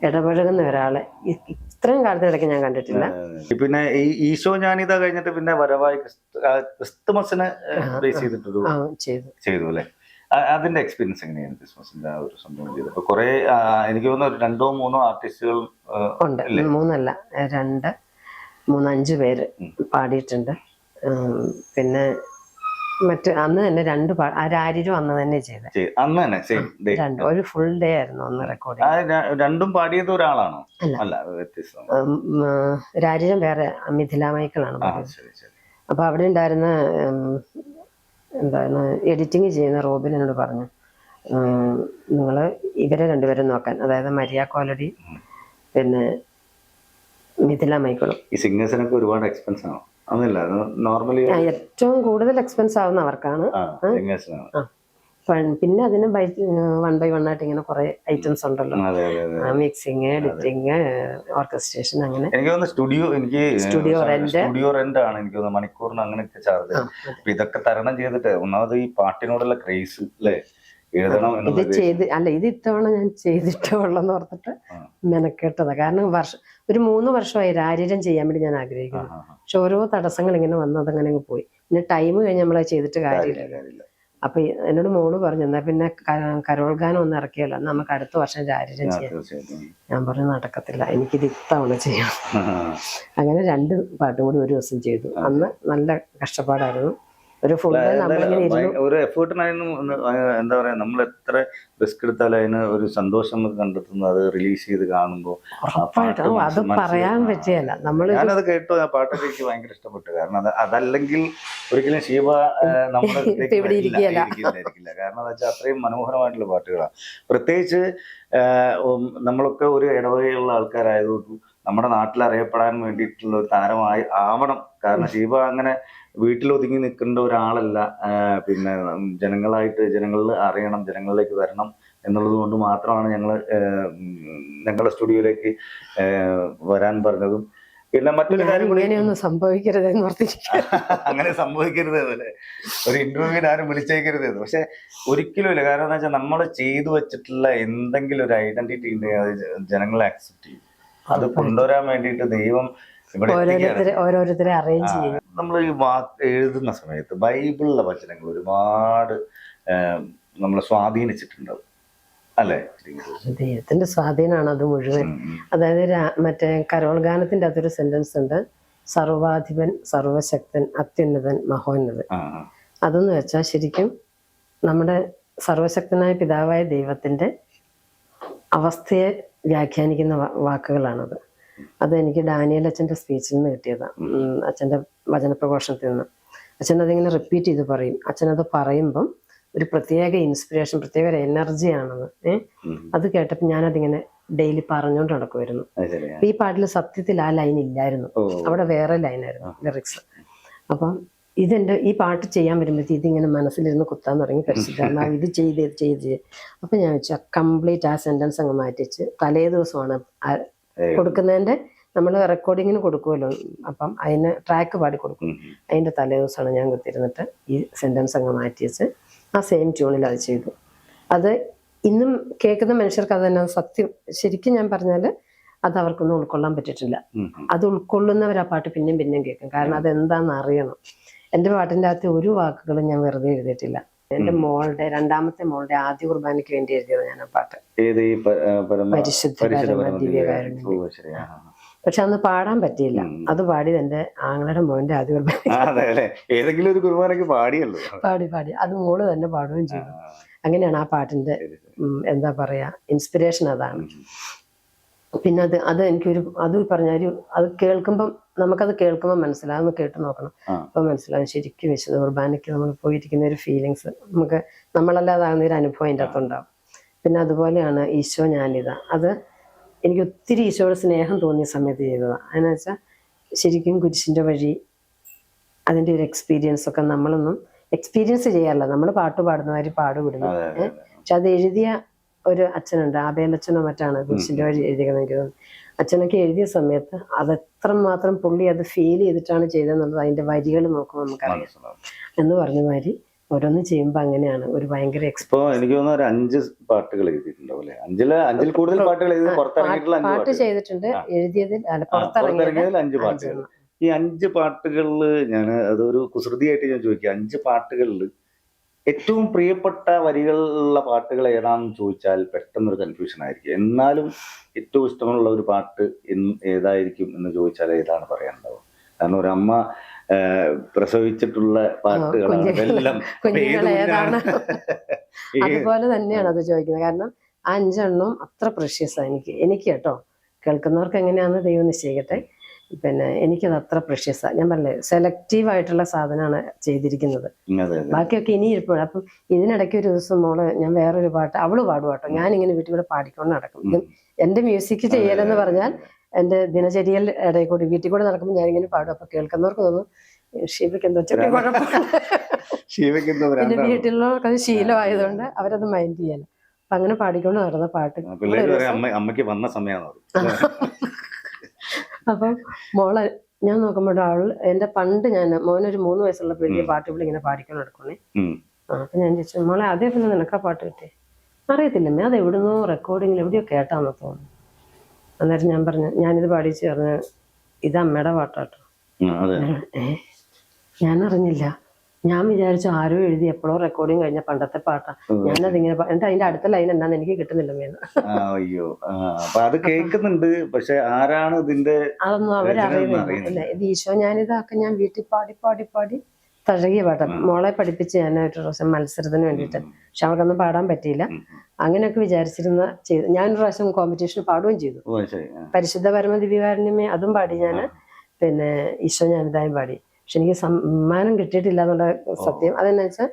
ഇടപഴകുന്ന ഒരാളെ ഇത്രയും കാലത്തിനിടയ്ക്ക് ഞാൻ കണ്ടിട്ടില്ല. പിന്നെ ഈ ഈശോ ഞാനിതാ കഴിഞ്ഞിട്ട് പിന്നെ വരവായി ക്രിസ്തുമസിന് ബേസ് ചെയ്തിട്ടൊരു ചെയ്തു അല്ലേ? അതിന്റെ എക്സ്പീരിയൻസ് എങ്ങനെയാണ് ക്രിസ്മസിന്റെ ആ ഒരു സംഭവം ചെയ്തത്? കുറെ എനിക്ക് തോന്നുന്നു 2-3 ആർട്ടിസ്റ്റുകൾ ഉണ്ട്, 3 അല്ല 2, 3, 5 പേര് പാടിയിട്ടുണ്ട്. പിന്നെ മറ്റ് അന്ന് തന്നെ 2 ആരും അന്ന് തന്നെ ചെയ്തത്. അന്ന് തന്നെ ഒരു ഫുൾ ഡേ ആയിരുന്നു അന്ന് റെക്കോർഡിങ്. രണ്ടും പാടിയത് ഒരാളാണോ? അല്ല, രാരിരം വേറെ, മിഥില മൈക്കിളാണ് പാടിയത്. അപ്പൊ അവിടെ ഉണ്ടായിരുന്ന എന്താണ് എഡിറ്റിങ് ചെയ്യുന്ന റോബിൻ എന്നോട് പറഞ്ഞു, നിങ്ങൾ ഇവരെ 2 പേരും നോക്കാൻ, അതായത് മരിയ കോലടി പിന്നെ മിഥില മൈക്കിളും. ഈ സിംഗേഴ്സിനൊക്കെ ഒരുപാട് എക്സ്പെൻസ് ആണോ? അതല്ല, നോർമലി ഏറ്റവും കൂടുതൽ എക്സ്പെൻസ് ആവുന്ന അവർക്കാണ്. പിന്നെ അതിന് 1 by 1 ആയിട്ട് ഇങ്ങനെ കുറെ ഐറ്റംസ് ഉണ്ടല്ലോ, മിക്സിങ്, എഡിറ്റിങ്, ഓർക്കസ്ട്രേഷൻ, അങ്ങനെ. എനിക്ക് തോന്നുന്നു സ്റ്റുഡിയോ റെന്റ് ആണ് എനിക്ക് തോന്നുന്നു മണിക്കൂറിന് അങ്ങനെയൊക്കെ ചാർജ്. അപ്പൊ ഇതൊക്കെ തരണം ചെയ്തിട്ട് ഒന്നാമത് ഈ പാട്ടിനോടുള്ള ക്രേസ് അല്ലേ, എഴുതണം. ഇത് ഇത് ഇത്തവണ ഞാൻ ചെയ്തിട്ടേ ഉള്ളെന്ന് ഓർത്തിട്ട് മെനക്കെട്ടതാ. കാരണം ഒരു 3 വർഷമായി രാരിരം ചെയ്യാൻ വേണ്ടി ഞാൻ ആഗ്രഹിക്കുന്നു. പക്ഷെ ഓരോ തടസ്സങ്ങൾ ഇങ്ങനെ വന്നത് അങ്ങനെ പോയി. പിന്നെ ടൈം കഴിഞ്ഞ് നമ്മളത് ചെയ്തിട്ട് കാര്യമില്ല. അപ്പൊ എന്നോട് മോള് പറഞ്ഞു, എന്നാ പിന്നെ കരോൾ ഗാനം ഒന്ന് ഇറക്കിയല്ലോ, നമുക്ക് അടുത്ത വർഷം രാരിരം ചെയ്യാം. ഞാൻ പറഞ്ഞു നടക്കത്തില്ല, എനിക്കിത് ഇത്തവണ ചെയ്യണം. അങ്ങനെ 2 പാട്ടും കൂടി ഒരു ദിവസം ചെയ്തു. അന്ന് നല്ല കഷ്ടപ്പാടായിരുന്നു. ഒരു ഫുൾ ഡേ നമ്മളിങ്ങനെ ഒരു എഫേർട്ടിനായിരുന്നു. എന്താ പറയാ, നമ്മൾ എത്ര റിസ്ക് എടുത്താലും അതിന് ഒരു സന്തോഷം കണ്ടെത്തുന്നത് അത് റിലീസ് ചെയ്ത് കാണുമ്പോൾ. അത് പറയാൻ പറ്റിയല്ല. ഞാനത് കേട്ടു, ആ പാട്ടൊക്കെ എനിക്ക് ഭയങ്കര ഇഷ്ടപ്പെട്ടു. കാരണം അതല്ലെങ്കിൽ ഒരിക്കലും ശിവ നമ്മുടെ ഇരിക്കില്ല. കാരണം എന്താ വെച്ചാൽ അത്രയും മനോഹരമായിട്ടുള്ള പാട്ടുകളാണ്. പ്രത്യേകിച്ച് നമ്മളൊക്കെ ഒരു ഇടവകയുള്ള ആൾക്കാരായതുകൊണ്ട് നമ്മുടെ നാട്ടിൽ അറിയപ്പെടാൻ വേണ്ടിയിട്ടുള്ള ഒരു താരമായി ആവണം. കാരണം ശിവ അങ്ങനെ വീട്ടിൽ ഒതുങ്ങി നിൽക്കേണ്ട ഒരാളല്ല. പിന്നെ ജനങ്ങളിൽ അറിയണം, ജനങ്ങളിലേക്ക് വരണം എന്നുള്ളത് കൊണ്ട് മാത്രമാണ് ഞങ്ങളുടെ സ്റ്റുഡിയോയിലേക്ക് വരാൻ പറഞ്ഞതും. പിന്നെ മറ്റൊരു കാര്യം കൂടി, അങ്ങനെ സംഭവിക്കരുത്, അതുപോലെ ഒരു ഇന്റർവ്യൂവിന് ആരും വിളിച്ചേക്കരുത്. പക്ഷെ ഒരിക്കലും ഇല്ല. കാരണം എന്താ വെച്ചാൽ നമ്മൾ ചെയ്തു വെച്ചിട്ടുള്ള എന്തെങ്കിലും ഒരു ഐഡന്റിറ്റി ഉണ്ടെങ്കിൽ അത് ജനങ്ങളെ അക്സെപ്റ്റ് ചെയ്യും. അത് കൊണ്ടുവരാൻ വേണ്ടിയിട്ട് ദൈവം ഓരോരുത്തരെ അറേഞ്ച് ചെയ്യും. നമ്മൾ ഈ എഴുതുന്ന സമയത്ത് ബൈബിളിലെ വചനങ്ങൾ ഒരുപാട് നമ്മളെ സ്വാധീനിച്ചിട്ടുണ്ടാവും അല്ലെ? ദൈവത്തിന്റെ സ്വാധീനമാണ് അത് മുഴുവൻ. അതായത് മറ്റേ കരോൾ ഗാനത്തിന്റെ അകത്തൊരു സെന്റൻസ് ഉണ്ട്, സർവാധിപൻ, സർവശക്തൻ, അത്യുന്നതൻ, മഹോന്നതൻ. അതെന്ന് വെച്ചാൽ ശരിക്കും നമ്മുടെ സർവശക്തനായ പിതാവായ ദൈവത്തിന്റെ അവസ്ഥയെ വ്യാഖ്യാനിക്കുന്ന വാക്കുകളാണത്. അതെനിക്ക് ഡാനിയൽ അച്ഛൻ്റെ സ്പീച്ചിൽ നിന്ന് കിട്ടിയതാണ്, അച്ഛൻ്റെ വചനപ്രഘോഷണത്തിൽ നിന്ന്. അച്ഛൻ അതിങ്ങനെ റിപ്പീറ്റ് ചെയ്ത് പറയും. അച്ഛനത് പറയുമ്പം ഒരു പ്രത്യേക ഇൻസ്പിറേഷൻ, പ്രത്യേക ഒരു എനർജിയാണത്. അത് കേട്ടപ്പോൾ ഞാനതിങ്ങനെ ഡെയിലി പറഞ്ഞുകൊണ്ട് നടക്കുമായിരുന്നു. ഈ പാട്ടിൽ സത്യത്തിൽ ആ ലൈൻ ഇല്ലായിരുന്നു, അവിടെ വേറെ ലൈനായിരുന്നു ലിറിക്സ്. അപ്പം ഈ പാട്ട് ചെയ്യാൻ വരുമ്പോഴത്തേക്ക് ഇതിങ്ങനെ മനസ്സിലിരുന്ന് കുത്താൻ തുടങ്ങി. പരിശുദ്ധാത്മാവ് ഇത് ചെയ്ത് അപ്പം ഞാൻ വെച്ചാൽ കംപ്ലീറ്റ് ആ സെന്റൻസ് അങ്ങ് മാറ്റിച്ച് തലേ ദിവസമാണ് കൊടുക്കുന്നതിൻ്റെ, നമ്മൾ റെക്കോർഡിങ്ങിന് കൊടുക്കുമല്ലോ, അപ്പം അതിന് ട്രാക്ക് പാടി കൊടുക്കും. അതിൻ്റെ തലേ ദിവസമാണ് ഞാൻ കുത്തിരുന്നിട്ട് ഈ സെന്റൻസ് അങ്ങ് മാറ്റി വെച്ച് ആ സെയിം ട്യൂണിൽ അത് ചെയ്തു. അത് ഇന്നും കേൾക്കുന്ന മനുഷ്യർക്ക് അത് തന്നെ സത്യം. ശരിക്കും ഞാൻ പറഞ്ഞാൽ അത് അവർക്കൊന്നും ഉൾക്കൊള്ളാൻ പറ്റിയിട്ടില്ല. അത് ഉൾക്കൊള്ളുന്നവർ ആ പാട്ട് പിന്നെയും പിന്നെയും കേൾക്കും. കാരണം അതെന്താണെന്ന് അറിയണം. എൻ്റെ പാട്ടിൻ്റെ അകത്ത് ഒരു വാക്കുകളും ഞാൻ വെറുതെ എഴുതിയിട്ടില്ല. എൻ്റെ രണ്ടാമത്തെ മോളുടെ ആദ്യ കുർബാനയ്ക്ക് വേണ്ടി എഴുതിയത് ഞാൻ ആ പാട്ട്. പരിശുദ്ധ പരമ ദിവ്യകാരുണ്യം. പക്ഷെ അന്ന് പാടാൻ പറ്റിയില്ല. അത് പാടിയത് എൻ്റെ ആങ്ങളുടെ മോന്റെ ആദ്യ കുർബാന. ഏതെങ്കിലും ഒരു കുർബാനയ്ക്ക് പാടിയല്ലോ. പാടി അത് മോള് തന്നെ പാടുകയും ചെയ്തു. അങ്ങനെയാണ് ആ പാട്ടിന്റെ എന്താ പറയാ ഇൻസ്പിറേഷൻ അതാണ്. പിന്നെ അത് എനിക്കൊരു അത് പറഞ്ഞാൽ അത് കേൾക്കുമ്പം നമുക്കത് കേൾക്കുമ്പോൾ മനസ്സിലാവും. കേട്ട് നോക്കണം, അപ്പൊ മനസ്സിലാവും ശരിക്കും വിശുദ്ധ കുർബാനയ്ക്ക് നമ്മൾ പോയിരിക്കുന്ന ഒരു ഫീലിങ്സ് നമുക്ക് നമ്മളല്ലാതാകുന്ന ഒരു അനുഭവം അതിൻ്റെ അകത്തുണ്ടാവും. പിന്നെ അതുപോലെയാണ് ഈശോ ഞാനിതാ. അത് എനിക്ക് ഒത്തിരി ഈശോയുടെ സ്നേഹം തോന്നിയ സമയത്ത് ചെയ്തതാണ്. അതെന്ന് വെച്ചാൽ ശരിക്കും കുരിശിൻ്റെ വഴി അതിൻ്റെ ഒരു എക്സ്പീരിയൻസ് ഒക്കെ നമ്മളൊന്നും എക്സ്പീരിയൻസ് ചെയ്യാറില്ല. നമ്മൾ പാട്ട് പാടുന്നവർ പാടുവിടുന്നു. പക്ഷെ അത് എഴുതിയ ഒരു അച്ഛനുണ്ട്, ആബേലച്ഛനോ മറ്റാണ് കുരിശിൻ്റെ വഴി എഴുതിയത് എനിക്ക് തോന്നുന്നു. അച്ഛനൊക്കെ എഴുതിയ സമയത്ത് അത് എത്രമാത്രം പുള്ളി അത് ഫീൽ ചെയ്തിട്ടാണ് ചെയ്തതെന്നുള്ളത് അതിൻ്റെ വരികൾ നോക്കുമ്പോൾ നമുക്കറിയാം. എന്ന് പറഞ്ഞ മാതിരി ഓരോന്ന് ചെയ്യുമ്പോൾ അങ്ങനെയാണ് ഒരു ഭയങ്കര എനിക്ക് തോന്നുന്നു ഒരു 5 പാട്ടുകൾ എഴുതിയിട്ടുണ്ടാവും. 5 കൂടുതൽ പാട്ടുകൾ പാട്ട് ചെയ്തിട്ടുണ്ട്. എഴുതിയതിൽ പുറത്തിറങ്ങിയതിൽ 5 പാട്ടുകൾ. ഈ 5 പാട്ടുകളിൽ ഞാൻ അതൊരു കുസൃതിയായിട്ട് ഞാൻ ചോദിക്കുക, 5 പാട്ടുകളിൽ ഏറ്റവും പ്രിയപ്പെട്ട വരികളുള്ള പാട്ടുകൾ ഏതാണെന്ന് ചോദിച്ചാൽ പെട്ടെന്നൊരു കൺഫ്യൂഷൻ ആയിരിക്കും. എന്നാലും ഏറ്റവും ഇഷ്ടമുള്ള ഒരു പാട്ട് ഏതായിരിക്കും എന്ന് ചോദിച്ചാൽ ഏതാണ് പറയാനുണ്ടാവും? കാരണം ഒരു അമ്മ പ്രസവിച്ചിട്ടുള്ള പാട്ടുകളാണ് എല്ലാം. അതുപോലെ തന്നെയാണ് അത് ചോദിക്കുന്നത്. കാരണം 5 എണ്ണവും അത്ര പ്രഷ്യസാണ് എനിക്ക് കേട്ടോ. കേൾക്കുന്നവർക്ക് എങ്ങനെയാണെന്ന് ദൈവം നിശ്ചയിക്കട്ടെ. പിന്നെ എനിക്കത് അത്ര പ്രഷ്യസാണ്. ഞാൻ പറഞ്ഞേ സെലക്റ്റീവ് ആയിട്ടുള്ള സാധനമാണ് ചെയ്തിരിക്കുന്നത്. ബാക്കിയൊക്കെ ഇനി ഇരിപ്പോഴും. അപ്പം ഇതിനിടയ്ക്ക് ഒരു ദിവസം മോള് ഞാൻ വേറൊരു പാട്ട് അവള് പാടും കേട്ടോ. ഞാനിങ്ങനെ വീട്ടിൽ കൂടെ പാടിക്കൊണ്ട് നടക്കും. എൻ്റെ മ്യൂസിക് ചെയ്യലെന്ന് പറഞ്ഞാൽ എൻ്റെ ദിനചര്യയിൽ ഇടയിൽ കൂടി വീട്ടിൽ കൂടെ നടക്കുമ്പോൾ ഞാനിങ്ങനെ പാടും. അപ്പൊ കേൾക്കുന്നവർക്ക് തോന്നും ഷീബയ്ക്ക് എന്തോ ചെറിയ കുഴപ്പമാണ്. പിന്നെ വീട്ടിലുള്ളവർക്ക് അത് ശീലമായതുകൊണ്ട് അവരത് മൈൻഡ് ചെയ്യാൻ. അപ്പൊ അങ്ങനെ പാടിക്കൊണ്ട് നടന്ന പാട്ട് അമ്മയ്ക്ക് വന്ന സമയമാണ്. അപ്പം മോളെ ഞാൻ നോക്കുമ്പോൾ എന്റെ പണ്ട് ഞാൻ മോനൊരു 3 വയസ്സുള്ളപ്പോൾ വലിയ പാട്ട് ഇവിടെ ഇങ്ങനെ പാടിക്കൊണ്ട് നടക്കണേ. അപ്പൊ ഞാൻ ചോദിച്ചു, മോളെ അതേപോലെ നിനക്കാ പാട്ട് കിട്ടേ? അറിയത്തില്ലമ്മേ, അത് എവിടുന്നോ റെക്കോർഡിങ്ങിൽ എവിടെയോ കേട്ടാന്ന് തോന്നുന്നു. അന്നേരം ഞാൻ പറഞ്ഞു, ഞാനിത് പാടിച്ച് പറഞ്ഞു ഇത് അമ്മയുടെ പാട്ടാട്ടോ. ഞാനറിഞ്ഞില്ല. ഞാൻ വിചാരിച്ചു ആരോ എഴുതി എപ്പോഴോ റെക്കോർഡിങ് കഴിഞ്ഞ പണ്ടത്തെ പാട്ടാ. ഞാനതിങ്ങനെ എന്നിട്ട് അതിന്റെ അടുത്ത ലൈൻ എന്താന്ന് എനിക്ക് കിട്ടുന്നില്ല. അയ്യോ, അത് കേൾക്കുന്നുണ്ട്, പക്ഷെ ആരാണ് ഇതിന്റെ അതൊന്നും അവരറിയുന്നില്ല. ഇത് ഈശോ ഞാനിതാക്കെ ഞാൻ വീട്ടിൽ പാടി തഴകിയ പാട്ടാ. മോളെ പഠിപ്പിച്ച് ഞാൻ ഒരു പ്രാവശ്യം മത്സരത്തിന് വേണ്ടിയിട്ട്. പക്ഷെ അവൾക്കൊന്നും പാടാൻ പറ്റിയില്ല. അങ്ങനെയൊക്കെ വിചാരിച്ചിരുന്ന ചെയ്തു. ഞാനൊരു പ്രാവശ്യം കോമ്പറ്റീഷന് പാടുകയും ചെയ്തു. പരിശുദ്ധ പരമ ദിവ്യകാരുണ്യമേ അതും പാടി ഞാൻ. പിന്നെ ഈശോ ഞാനിതായും പാടി. പക്ഷെ എനിക്ക് സമ്മാനം കിട്ടിയിട്ടില്ല എന്നുള്ള സത്യം. അതെന്നു വെച്ചാൽ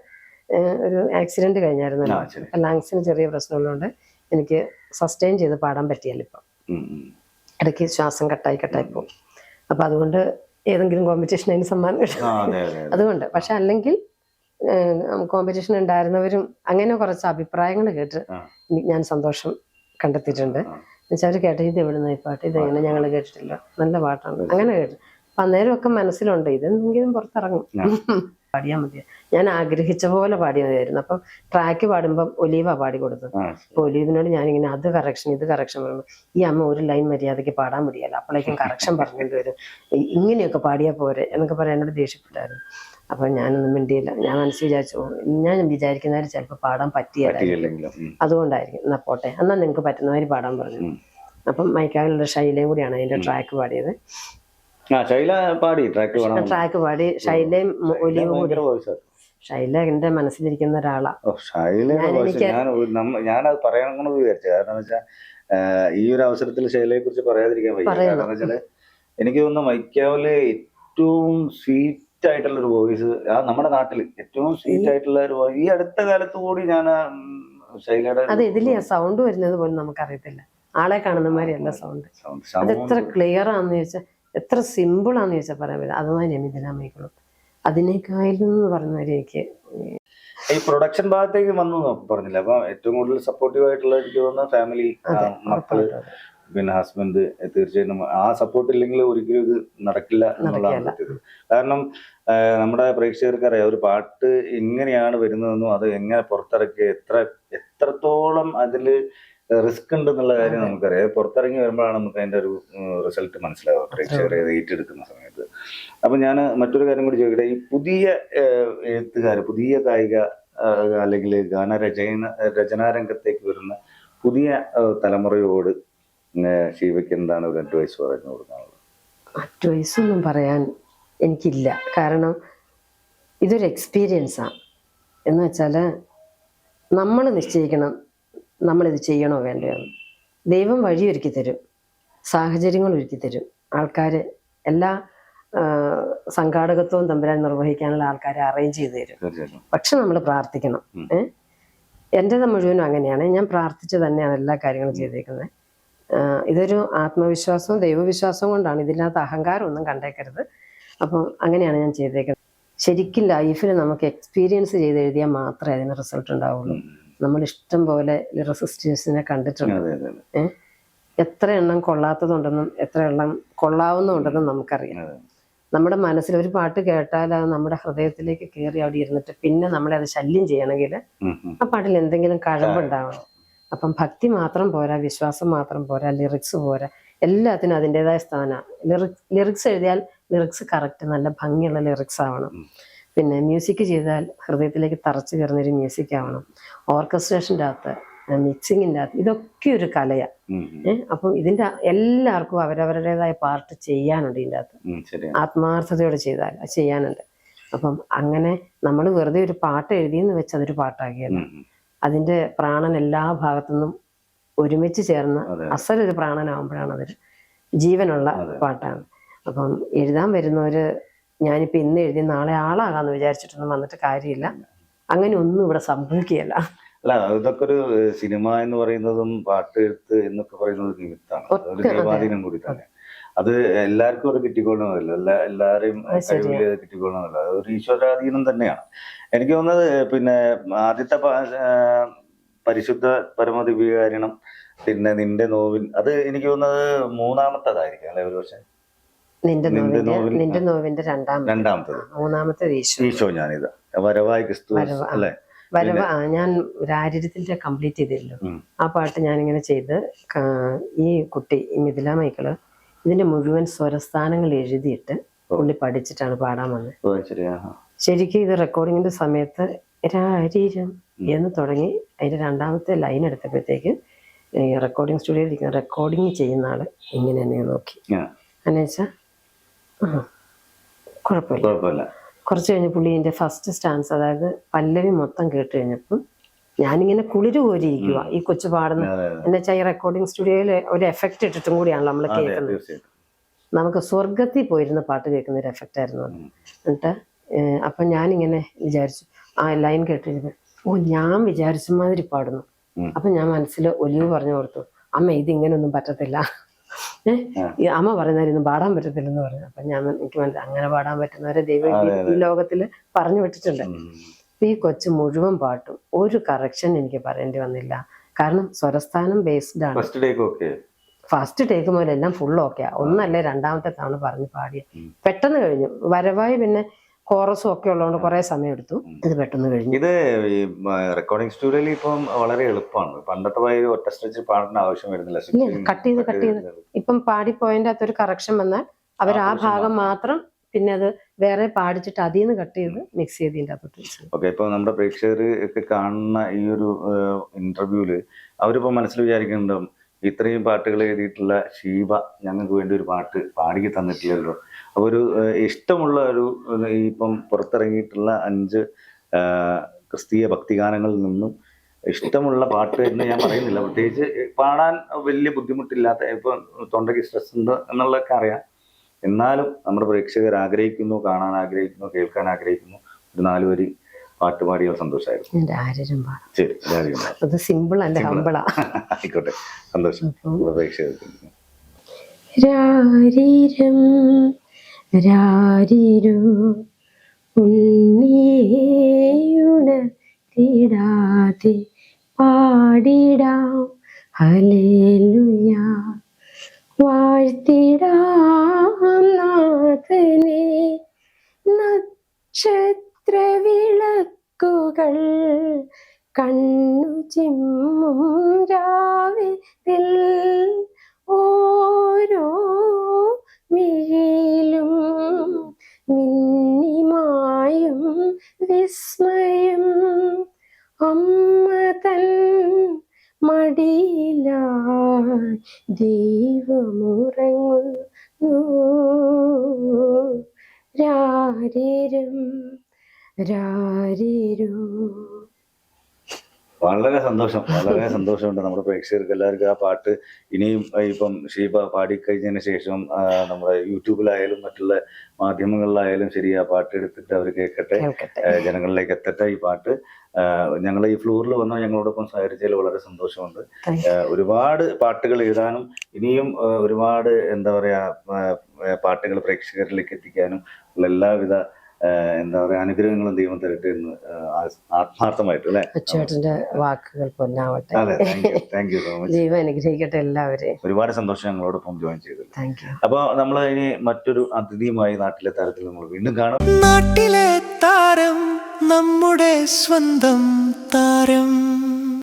ഒരു ആക്സിഡന്റ് കഴിഞ്ഞായിരുന്നല്ലോ. ലങ്സിന് ചെറിയ പ്രശ്നമുള്ളതുകൊണ്ട് എനിക്ക് സസ്റ്റെയിൻ ചെയ്ത് പാടാൻ പറ്റിയല്ലോ. ഇപ്പം ഇടയ്ക്ക് ശ്വാസം കട്ടായി പോകും. അപ്പൊ അതുകൊണ്ട് ഏതെങ്കിലും കോമ്പറ്റീഷൻ അതിന് സമ്മാനം കിട്ടും അതുകൊണ്ട്. പക്ഷെ അല്ലെങ്കിൽ കോമ്പറ്റീഷൻ ഉണ്ടായിരുന്നവരും അങ്ങനെ കുറച്ച് അഭിപ്രായങ്ങൾ കേട്ട് ഞാൻ സന്തോഷം കണ്ടെത്തിയിട്ടുണ്ട്. എന്നുവെച്ചാൽ അവർ കേട്ട ഇത് എവിടുന്ന ഈ പാട്ട്, ഇതെങ്ങനെ ഞങ്ങൾ കേട്ടിട്ടില്ല, നല്ല പാട്ടാണ്, അങ്ങനെ കേട്ടു. അപ്പൊ അന്നേരമൊക്കെ മനസ്സിലുണ്ട് ഇതെന്തെങ്കിലും പുറത്തിറങ്ങും, പാടിയാൽ മതി. ഞാൻ ആഗ്രഹിച്ച പോലെ പാടിയാൽ മതിയായിരുന്നു. അപ്പം ട്രാക്ക് പാടുമ്പം ഒലീവ പാടി കൊടുത്തത്. അപ്പൊ ഒലീവിനോട് ഞാനിങ്ങനെ അത് കറക്ഷൻ ഇത് കറക്ഷൻ പറയുമ്പോൾ ഈ അമ്മ ഒരു ലൈൻ മര്യാദയ്ക്ക് പാടാൻ മുടിയല്ല, അപ്പോഴേക്കും കറക്ഷൻ പറഞ്ഞിട്ട് വരും, ഇങ്ങനെയൊക്കെ പാടിയാൽ പോരെ എന്നൊക്കെ പറയാൻ എന്നോട് ദേഷ്യപ്പെട്ടായിരുന്നു. അപ്പൊ ഞാനൊന്നും മിണ്ടിയില്ല. ഞാൻ മനസ്സിൽ വിചാരിച്ചു ഞാൻ വിചാരിക്കുന്നവര് ചിലപ്പോൾ പാടാൻ പറ്റിയതായിരിക്കും, അതുകൊണ്ടായിരിക്കും. എന്നാ പോട്ടെ, എന്നാൽ നിങ്ങൾക്ക് പറ്റുന്നവര് പാടാൻ പറഞ്ഞു. അപ്പം മൈക്കാവിലുള്ള ശൈലയും കൂടിയാണ് അതിന്റെ ട്രാക്ക് പാടിയത്. ട്രാക്ക് പാടി ശൈലയും ഒലിവും കൂടി. ശൈല എന്റെ മനസ്സിലിരിക്കുന്ന ഒരാളാ. ഞാനത് പറയണമെന്ന് വിചാരിച്ചു. കാരണം വെച്ചാൽ ഈ ഒരു അവസരത്തിൽ ശൈലയെ കുറിച്ച് പറയാതിരിക്കാൻ വയ്യ. കാരണം വെച്ചാല് എനിക്ക് തോന്നുന്നു മൈക്കാവിലെ ഏറ്റവും സ്വീറ്റ് ആയിട്ടുള്ള ഒരു വോയിസ് നമ്മുടെ നാട്ടില് ഏറ്റവും സ്വീറ്റ് ആയിട്ടുള്ള ഒരു വോയിസ് ഈ അടുത്ത കാലത്ത് കൂടി ഞാൻ ശൈലയുടെ അത് ഇതിലെയാ സൗണ്ട് വരുന്നത് പോലും നമുക്കറിയത്തില്ല. ആളെ കാണുന്ന മാതിരിയല്ല സൗണ്ട്. അത് എത്ര ക്ലിയർ ആണെന്ന് ചോദിച്ചാൽ, എത്ര സിമ്പിൾ ആണെന്ന് ചോദിച്ചാൽ പറയാൻ പറ്റില്ല. അതുമായി രമിതനാമയ്ക്കുള്ളൂ അതിനേക്കാളും പറഞ്ഞാൽ എനിക്ക് ഈ പ്രൊഡക്ഷൻ ഭാഗത്തേക്ക് വന്നു പറഞ്ഞില്ല. അപ്പൊ ഏറ്റവും കൂടുതൽ സപ്പോർട്ടീവ് ആയിട്ടുള്ള എനിക്ക് തോന്നുന്ന ഫാമിലി, മക്കള്, പിന്നെ ഹസ്ബൻഡ്. തീർച്ചയായിട്ടും ആ സപ്പോർട്ട് ഇല്ലെങ്കിൽ ഒരിക്കലും ഇത് നടക്കില്ല എന്നുള്ളതാണ് സത്യത്തിൽ. കാരണം നമ്മുടെ പ്രേക്ഷകർക്ക് അറിയാം ഒരു പാട്ട് എങ്ങനെയാണ് വരുന്നതെന്നും അത് എങ്ങനെ പുറത്തിറക്കി എത്രത്തോളം അതില് റിസ്ക് ഉണ്ട് എന്നുള്ള കാര്യം നമുക്കറിയാം. പുറത്തിറങ്ങി വരുമ്പോഴാണ് നമുക്ക് അതിന്റെ ഒരു റിസൾട്ട് മനസ്സിലാവുക, പ്രേക്ഷകരെ ഏറ്റെടുക്കുന്ന സമയത്ത്. അപ്പൊ ഞാൻ മറ്റൊരു കാര്യം കൂടി ചോദിക്കട്ടെ, ഈ പുതിയ എഴുത്തുകാർ, പുതിയ കായിക അല്ലെങ്കിൽ രചനാരംഗത്തേക്ക് വരുന്ന പുതിയ തലമുറയോട് ഷീബയ്ക്ക് എന്താണ് ഒരു അഡ്വൈസ് പറഞ്ഞു കൊടുക്കാനുള്ളത്? അഡ്വൈസ് ഒന്നും പറയാൻ എനിക്കില്ല. കാരണം ഇതൊരു എക്സ്പീരിയൻസാണ്. എന്ന് വെച്ചാൽ നമ്മൾ നിശ്ചയിക്കണം നമ്മളിത് ചെയ്യണോ വേണ്ടയോ. ദൈവം വഴിയൊരുക്കി തരും, സാഹചര്യങ്ങൾ ഒരുക്കി തരും, ആൾക്കാർ എല്ലാ സംഘാടകത്വവും തമ്പുരാൻ നിർവഹിക്കാനുള്ള ആൾക്കാരെ അറേഞ്ച് ചെയ്ത് തരും. പക്ഷെ നമ്മൾ പ്രാർത്ഥിക്കണം. എൻ്റെത് മുഴുവനും അങ്ങനെയാണ്. ഞാൻ പ്രാർത്ഥിച്ച് തന്നെയാണ് എല്ലാ കാര്യങ്ങളും ചെയ്തേക്കുന്നത്. ഇതൊരു ആത്മവിശ്വാസവും ദൈവവിശ്വാസവും കൊണ്ടാണ്. ഇതിനകത്ത് അഹങ്കാരം ഒന്നും കണ്ടേക്കരുത്. അപ്പം അങ്ങനെയാണ് ഞാൻ ചെയ്തേക്കുന്നത്. ശരിക്കും ലൈഫിൽ നമുക്ക് എക്സ്പീരിയൻസ് ചെയ്ത് എഴുതിയാൽ മാത്രമേ അതിന് റിസൾട്ട് ഉണ്ടാവുള്ളൂ. നമ്മൾ ഇഷ്ടം പോലെ റെസിസ്റ്റൻസിനെ കണ്ടിട്ടുണ്ട്. എത്ര എണ്ണം കൊള്ളാത്തതുണ്ടെന്നും എത്ര എണ്ണം കൊള്ളാവുന്നുണ്ടെന്നും നമുക്കറിയാം. നമ്മുടെ മനസ്സിൽ ഒരു പാട്ട് കേട്ടാൽ അത് നമ്മുടെ ഹൃദയത്തിലേക്ക് കയറി അവിടെ ഇരുന്നിട്ട് പിന്നെ നമ്മളെ അത് ശല്യം ചെയ്യണമെങ്കിൽ ആ പാട്ടിൽ എന്തെങ്കിലും കഴമ്പുണ്ടാവണം. അപ്പം ഭക്തി മാത്രം പോരാ, വിശ്വാസം മാത്രം പോരാ, ലിറിക്സ് പോരാ, എല്ലാത്തിനും അതിൻ്റെതായ സ്ഥാനമാണ്. ലിറിക്സ് എഴുതിയാൽ ലിറിക്സ് കറക്റ്റ് നല്ല ഭംഗിയുള്ള ലിറിക്സ് ആവണം. പിന്നെ മ്യൂസിക് ചെയ്താൽ ഹൃദയത്തിലേക്ക് തറച്ചു കയറുന്നൊരു മ്യൂസിക് ആവണം. ഓർക്കസ്ട്രേഷൻ്റെ അകത്ത്, മിക്സിങ്ങിൻ്റെ അകത്ത്, ഇതൊക്കെ ഒരു കലയാണ്. അപ്പം ഇതിൻ്റെ എല്ലാവർക്കും അവരവരുടേതായ പാർട്ട് ചെയ്യാനുണ്ട്. ഇതിൻ്റെ അകത്ത് ആത്മാർത്ഥതയോടെ ചെയ്താൽ അത് ചെയ്യാനുണ്ട്. അപ്പം അങ്ങനെ നമ്മൾ വെറുതെ ഒരു പാട്ട് എഴുതിയെന്ന് വെച്ച് അതൊരു പാട്ടാക്കിയല്ല. അതിൻ്റെ പ്രാണൻ എല്ലാ ഭാഗത്തുനിന്നും ഒരുമിച്ച് ചേർന്ന് അസലൊരു പ്രാണനാകുമ്പോഴാണ് അതൊരു ജീവനുള്ള പാട്ടാണ്. അപ്പം എഴുതാൻ വരുന്നവര് ഞാനിപ്പോൾ ഇന്ന് എഴുതി നാളെ ആളാകാന്ന് വിചാരിച്ചിട്ടൊന്നും വന്നിട്ട് കാര്യമില്ല. അങ്ങനെ ഒന്നും ഇവിടെ സംഭവിക്കുകയല്ല. അല്ല, ഇതൊക്കെ ഒരു സിനിമ എന്ന് പറയുന്നതും പാട്ട് എഴുത്ത് എന്നൊക്കെ പറയുന്നത് നിമിത്താണ്, ഒരു ദൈവാധീനം കൂടി തന്നെ. അത് എല്ലാവർക്കും അത് കിട്ടിക്കൊള്ളണമെന്നില്ല, എല്ലാവരെയും കഴിവില് കിട്ടിക്കൊള്ളണമെന്നില്ല. അതൊരു ഈശ്വരാധീനം തന്നെയാണ്. എനിക്ക് തോന്നുന്നത് പിന്നെ ആദ്യത്തെ പരിശുദ്ധ പരമദിവ്യകാരണം, പിന്നെ നിന്റെ നോവിൻ, അത് എനിക്ക് തോന്നുന്നത് മൂന്നാമത്തേതായിരിക്കും അല്ലെ? ഒരു പക്ഷേ നിന്റെ നോവിന്റെ രണ്ടാമത്തത്, മൂന്നാമത്തേത് ഈശോ ഞാനിത് വരവായി ക്രിസ്തു അല്ലെ? ഞാൻ രാരിര്യത്തിന്റെ കംപ്ലീറ്റ് ചെയ്തില്ലല്ലോ ആ പാട്ട്. ഞാനിങ്ങനെ ചെയ്ത് ഈ കുട്ടി മിഥില മൈക്കിള് ഇതിന്റെ മുഴുവൻ സ്വരസ്ഥാനങ്ങൾ എഴുതിയിട്ട് പുള്ളി പഠിച്ചിട്ടാണ് പാടാൻ വന്നത്. ശരിക്കും ഇത് റെക്കോർഡിങ്ങിന്റെ സമയത്ത് രാരീരം എന്ന് തുടങ്ങി അതിന്റെ രണ്ടാമത്തെ ലൈൻ എടുത്തപ്പോഴത്തേക്ക് റെക്കോർഡിങ് സ്റ്റുഡിയോയിൽ ഇരിക്കുന്ന റെക്കോർഡിങ് ചെയ്യുന്ന ആള് ഇങ്ങനെ തന്നെ നോക്കി. എന്നുവെച്ചാ കുഴപ്പമില്ല. കുറച്ച് കഴിഞ്ഞ് പുള്ളി എൻ്റെ ഫസ്റ്റ് സ്റ്റാൻസ്, അതായത് പല്ലവി മൊത്തം കേട്ട് കഴിഞ്ഞപ്പം ഞാനിങ്ങനെ കുളിര് കോരിയിരിക്കുക ഈ കൊച്ചു പാടുന്ന. എന്നുവെച്ചാൽ ഈ റെക്കോർഡിങ് സ്റ്റുഡിയോയിൽ ഒരു എഫക്റ്റ് ഇട്ടിട്ടും കൂടിയാണല്ലോ നമ്മൾ കേൾക്കുന്നത്. നമുക്ക് സ്വർഗത്തിൽ പോയിരുന്ന പാട്ട് കേൾക്കുന്ന ഒരു എഫക്റ്റ് ആയിരുന്നു അത്. എന്നിട്ട് അപ്പം ഞാനിങ്ങനെ വിചാരിച്ചു, ആ ലൈൻ കേട്ടിരുന്നു, ഞാൻ വിചാരിച്ച മാതിരി പാടുന്നു. അപ്പം ഞാൻ മനസ്സിൽ ഒലിവ് പറഞ്ഞു കൊടുത്തു, അമ്മ ഇതിങ്ങനൊന്നും പറ്റത്തില്ല, അമ്മ പറയുന്നവരൊന്നും പാടാൻ പറ്റത്തില്ലെന്ന് പറഞ്ഞു. അപ്പം എനിക്ക് മനസ്സിലായി അങ്ങനെ പാടാൻ പറ്റുന്നവരെ ദൈവം ഈ ലോകത്തിൽ പറഞ്ഞു വിട്ടിട്ടുണ്ട്. ഈ കൊച്ചു മുഴുവൻ പാട്ടും ഒരു കറക്ഷൻ എനിക്ക് പറയേണ്ടി വന്നില്ല. കാരണം സ്വരസ്ഥാനം ബേസ്ഡ് ആണ്. ഫസ്റ്റ് ടേക്ക് മുതൽ എല്ലാം ഫുൾ ഓക്കെയാ. ഒന്നല്ലേ രണ്ടാമത്തെ തവണ പറഞ്ഞ് പാടിയ പെട്ടെന്ന് കഴിഞ്ഞു. വരവായി പിന്നെ കോറസും ഒക്കെ ഉള്ളതുകൊണ്ട് കുറെ സമയം എടുത്തു. ഇത് പെട്ടെന്ന് കഴിഞ്ഞു. ഇത് ഈ റെക്കോർഡിംഗ് സ്റ്റുഡിയോയിൽ ഇപ്പം വളരെ എളുപ്പമാണ്. പണ്ടത്തെ ഒറ്റ സ്ട്രെച്ച് പാടേണ്ട ആവശ്യം വരുന്നില്ല. കട്ട് ചെയ്ത് ഇപ്പം പാടിപ്പോയതിൻ്റെ അകത്തൊരു കറക്ഷൻ വന്നാൽ അവർ ആ ഭാഗം മാത്രം പിന്നെ അത് വേറെ പാടിച്ചിട്ട് അതിൽ നിന്ന് കട്ട് ചെയ്ത് മിക്സ് ചെയ്തതിൻ്റെ അകത്തോട്ട്. ഓക്കെ, ഇപ്പൊ നമ്മുടെ പ്രേക്ഷകർ ഒക്കെ കാണുന്ന ഈ ഒരു ഇന്റർവ്യൂല് അവരിപ്പോ മനസ്സിൽ വിചാരിക്കുന്നുണ്ടാവും, ഇത്രയും പാട്ടുകൾ എഴുതിയിട്ടുള്ള ഷീബ ഞങ്ങൾക്ക് വേണ്ടി ഒരു പാട്ട് പാടി തന്നിട്ടില്ലല്ലോ. അപ്പോൾ ഒരു ഇഷ്ടമുള്ള ഒരു ഇപ്പം പുറത്തിറങ്ങിയിട്ടുള്ള 5 ക്രിസ്തീയ ഭക്തിഗാനങ്ങളിൽ നിന്നും ഇഷ്ടമുള്ള പാട്ട് എന്ന് ഞാൻ പറയുന്നില്ല, പ്രത്യേകിച്ച് പാടാൻ വലിയ ബുദ്ധിമുട്ടില്ലാത്ത, ഇപ്പം തൊണ്ടയ്ക്ക് സ്ട്രെസ് ഉണ്ട് എന്നുള്ളതൊക്കെ അറിയാം, എന്നാലും നമ്മുടെ പ്രേക്ഷകർ ആഗ്രഹിക്കുന്നു, കാണാൻ ആഗ്രഹിക്കുന്നു, കേൾക്കാൻ ആഗ്രഹിക്കുന്നു, ഒരു 4 വരി പാട്ട് പാടിയാൽ സന്തോഷമായിരുന്നു. ശരി, ആയിക്കോട്ടെ, സന്തോഷം. പ്രേക്ഷകർക്ക് രാരീരം രാരീരോ ഉണ്ണീയുണർത്തിടാതെ പാടിടാം ഹല്ലേലൂയ, വാഴ്ത്തിടാം നാഥനെ. നക്ഷത്രവിളക്കുകൾ കണ്ണു ചിമ്മും രാവിൽ ദൈവമുറങ്ങുന്നു രാരിരും രാരിരും. വളരെ സന്തോഷം, വളരെ സന്തോഷമുണ്ട്. നമ്മുടെ പ്രേക്ഷകർക്ക് എല്ലാവർക്കും ആ പാട്ട് ഇനിയും ഇപ്പം ഷീബ പാടിക്കഴിഞ്ഞതിന് ശേഷം നമ്മുടെ യൂട്യൂബിലായാലും മറ്റുള്ള മാധ്യമങ്ങളിലായാലും ശരി ആ പാട്ട് എടുത്തിട്ട് അവർ കേൾക്കട്ടെ, ജനങ്ങളിലേക്ക് എത്തട്ടെ ഈ പാട്ട്. ഞങ്ങൾ ഈ ഫ്ലോറിൽ വന്നാൽ ഞങ്ങളോടൊപ്പം സഹകരിച്ചതിൽ വളരെ സന്തോഷമുണ്ട്. ഒരുപാട് പാട്ടുകൾ എഴുതാനും ഇനിയും ഒരുപാട് എന്താ പറയാ പാട്ടുകൾ പ്രേക്ഷകരിലേക്ക് എത്തിക്കാനും ഉള്ള എല്ലാവിധ എന്താ പറയാ അനുഗ്രഹങ്ങളും ദൈവം തരട്ടെ എന്ന് ആത്മാർത്ഥമായിട്ട് അല്ലെ. അച്ചുവേട്ടന്റെ വാക്കുകൾ പൊന്നാവട്ടെ. അതെ, താങ്ക് യു സോ മച്ച്. ദൈവം അനുഗ്രഹിക്കട്ടെ എല്ലാവരെയും. ഒരുപാട് സന്തോഷം ഞങ്ങളോടൊപ്പം ജോയിൻ ചെയ്തത്. Thank you. അപ്പൊ നമ്മൾ ഇനി മറ്റൊരു അതിഥിയുമായി നാട്ടിലെ താരത്തിൽ നമ്മൾ വീണ്ടും കാണാം. നാട്ടിലെ താരം നമ്മുടെ സ്വന്തം താരം.